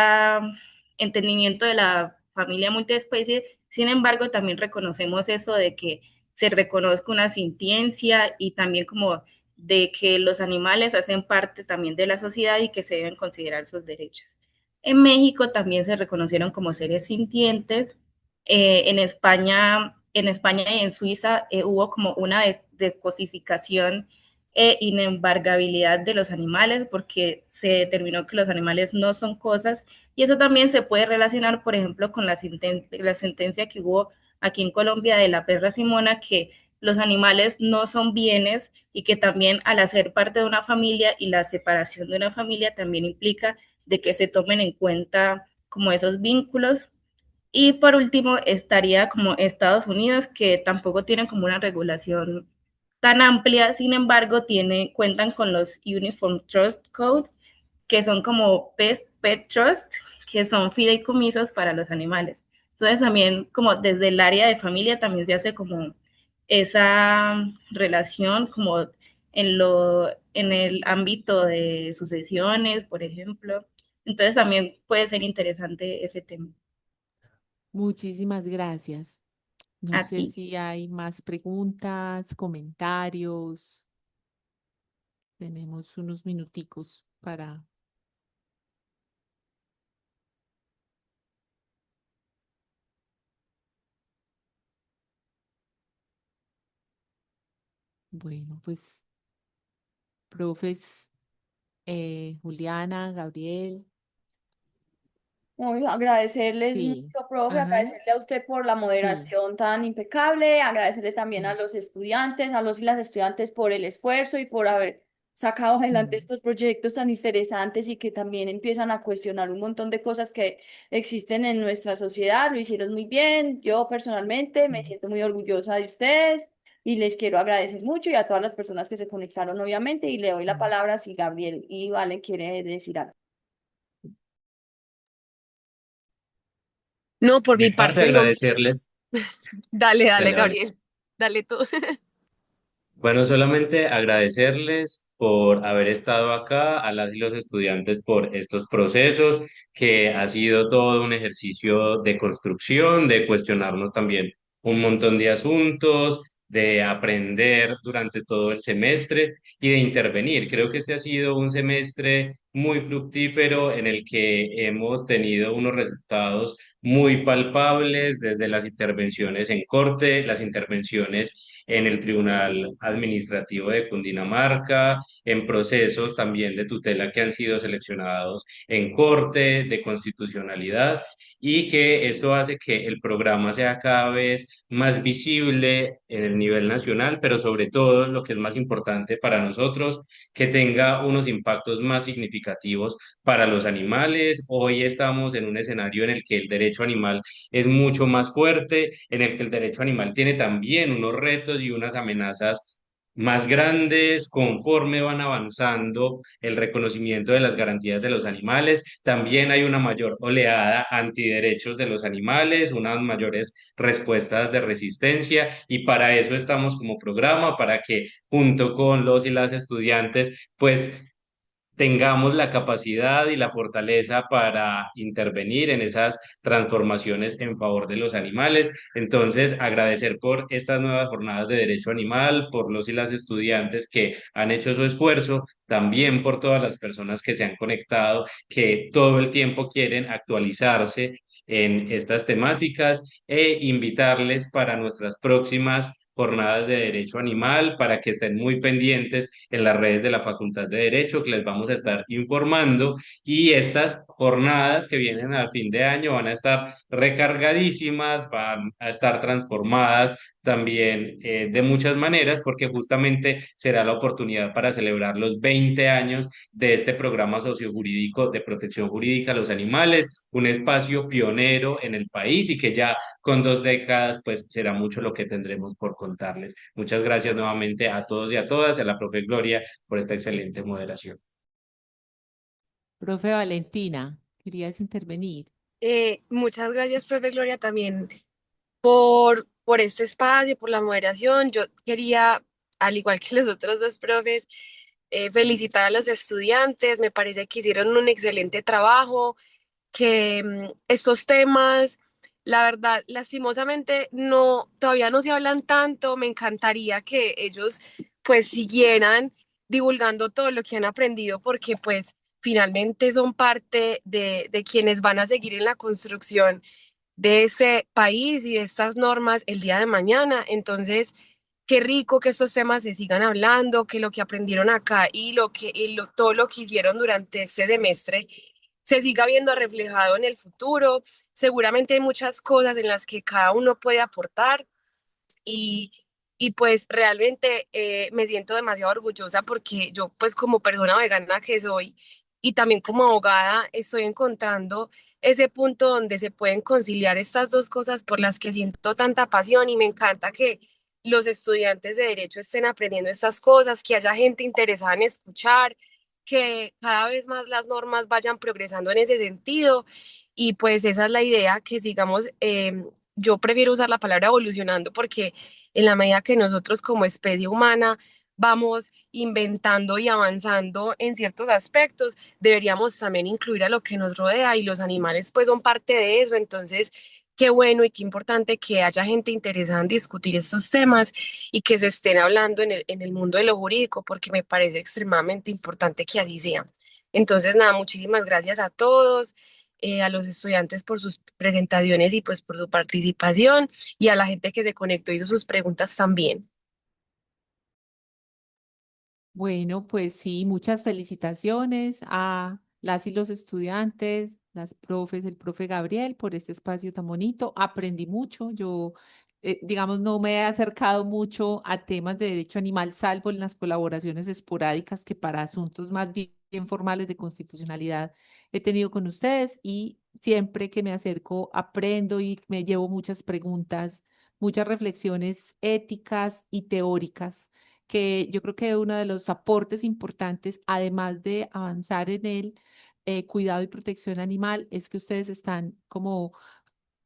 entendimiento de la familia multiespecie. Sin embargo, también reconocemos eso de que se reconozca una sintiencia y también como de que los animales hacen parte también de la sociedad y que se deben considerar sus derechos. En México también se reconocieron como seres sintientes. En España y en Suiza hubo como una de cosificación e inembargabilidad de los animales, porque se determinó que los animales no son cosas, y eso también se puede relacionar, por ejemplo, con la sentencia que hubo aquí en Colombia de la perra Simona, que los animales no son bienes y que también al hacer parte de una familia y la separación de una familia también implica de que se tomen en cuenta como esos vínculos. Y por último estaría como Estados Unidos, que tampoco tiene como una regulación tan amplia, sin embargo, cuentan con los Uniform Trust Code, que son como pet trust, que son fideicomisos para los animales. Entonces también como desde el área de familia también se hace como esa relación como en el ámbito de sucesiones, por ejemplo. Entonces también puede ser interesante ese tema. Muchísimas gracias. No A sé ti. si hay más preguntas, comentarios. Tenemos unos minuticos para... Bueno, pues, profes, Juliana, Gabriel, Muy agradecerles mucho, sí, profe, ajá, agradecerle a usted por la sí. moderación tan impecable, agradecerle también a Mm, los estudiantes, a los y las estudiantes por el esfuerzo y por haber sacado adelante mm, estos proyectos tan interesantes y que también empiezan a cuestionar un montón de cosas que existen en nuestra sociedad. Lo hicieron muy bien. Yo personalmente me mm, siento muy orgullosa de ustedes y les quiero agradecer mucho y a todas las personas que se conectaron, obviamente, y le doy la mm. palabra si Gabriel y Vale quiere decir algo. No, por De mi mi parte, parte, lo... agradecerles. Dale, dale, Dale, vale. Gabriel. Dale tú. Bueno, solamente agradecerles por haber estado acá, a las y los estudiantes por estos procesos, que ha sido todo un ejercicio de construcción, de cuestionarnos también un montón de asuntos, de aprender durante todo el semestre y de intervenir. Creo que este ha sido un semestre muy fructífero en el que hemos tenido unos resultados muy palpables desde las intervenciones en corte, las intervenciones en el Tribunal Administrativo de Cundinamarca, en procesos también de tutela que han sido seleccionados en Corte de Constitucionalidad, y que esto hace que el programa sea cada vez más visible en el nivel nacional, pero sobre todo lo que es más importante para nosotros, que tenga unos impactos más significativos para los animales. Hoy estamos en un escenario en el que el derecho animal es mucho más fuerte, en el que el derecho animal tiene también unos retos y unas amenazas más grandes conforme van avanzando el reconocimiento de las garantías de los animales. También hay una mayor oleada antiderechos de los animales, unas mayores respuestas de resistencia, y para eso estamos como programa, para que junto con los y las estudiantes, pues tengamos la capacidad y la fortaleza para intervenir en esas transformaciones en favor de los animales. Entonces, agradecer por estas nuevas jornadas de derecho animal, por los y las estudiantes que han hecho su esfuerzo, también por todas las personas que se han conectado, que todo el tiempo quieren actualizarse en estas temáticas, e invitarles para nuestras próximas jornadas de derecho animal, para que estén muy pendientes en las redes de la Facultad de Derecho, que les vamos a estar informando. Y estas jornadas que vienen al fin de año van a estar recargadísimas, van a estar transformadas también de muchas maneras, porque justamente será la oportunidad para celebrar los 20 años de este programa sociojurídico de protección jurídica a los animales, un espacio pionero en el país y que ya con 2 décadas pues será mucho lo que tendremos por contarles. Muchas gracias nuevamente a todos y a todas, a la profe Gloria por esta excelente moderación. Profe Valentina, ¿querías intervenir? Muchas gracias, profe Gloria, también por este espacio, por la moderación. Yo quería, al igual que los otros dos profes, felicitar a los estudiantes. Me parece que hicieron un excelente trabajo, que estos temas, la verdad, lastimosamente todavía no se hablan tanto. Me encantaría que ellos pues siguieran divulgando todo lo que han aprendido, porque pues finalmente son parte de quienes van a seguir en la construcción de este país y de estas normas el día de mañana. Entonces, qué rico que estos temas se sigan hablando, que lo que aprendieron acá todo lo que hicieron durante este semestre se siga viendo reflejado en el futuro. Seguramente hay muchas cosas en las que cada uno puede aportar y, y pues realmente me siento demasiado orgullosa porque yo pues como persona vegana que soy y también como abogada estoy encontrando ese punto donde se pueden conciliar estas dos cosas por las que siento tanta pasión y me encanta que los estudiantes de derecho estén aprendiendo estas cosas, que haya gente interesada en escuchar, que cada vez más las normas vayan progresando en ese sentido y pues esa es la idea, que sigamos, yo prefiero usar la palabra evolucionando porque en la medida que nosotros como especie humana vamos inventando y avanzando en ciertos aspectos, deberíamos también incluir a lo que nos rodea y los animales pues son parte de eso. Entonces, qué bueno y qué importante que haya gente interesada en discutir estos temas y que se estén hablando en el mundo de lo jurídico, porque me parece extremadamente importante que así sea. Entonces, nada, muchísimas gracias a todos, a los estudiantes por sus presentaciones y pues por su participación y a la gente que se conectó y hizo sus preguntas también. Bueno, pues sí, muchas felicitaciones a las y los estudiantes, las profes, el profe Gabriel por este espacio tan bonito. Aprendí mucho. Yo, digamos, no me he acercado mucho a temas de derecho animal, salvo en las colaboraciones esporádicas que para asuntos más bien formales de constitucionalidad he tenido con ustedes y siempre que me acerco aprendo y me llevo muchas preguntas, muchas reflexiones éticas y teóricas que yo creo que uno de los aportes importantes, además de avanzar en el cuidado y protección animal, es que ustedes están como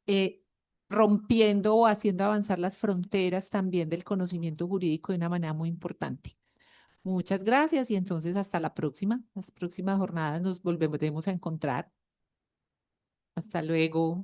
eh, rompiendo o haciendo avanzar las fronteras también del conocimiento jurídico de una manera muy importante. Muchas gracias y entonces hasta la próxima. Las próximas jornadas nos volveremos a encontrar. Hasta luego.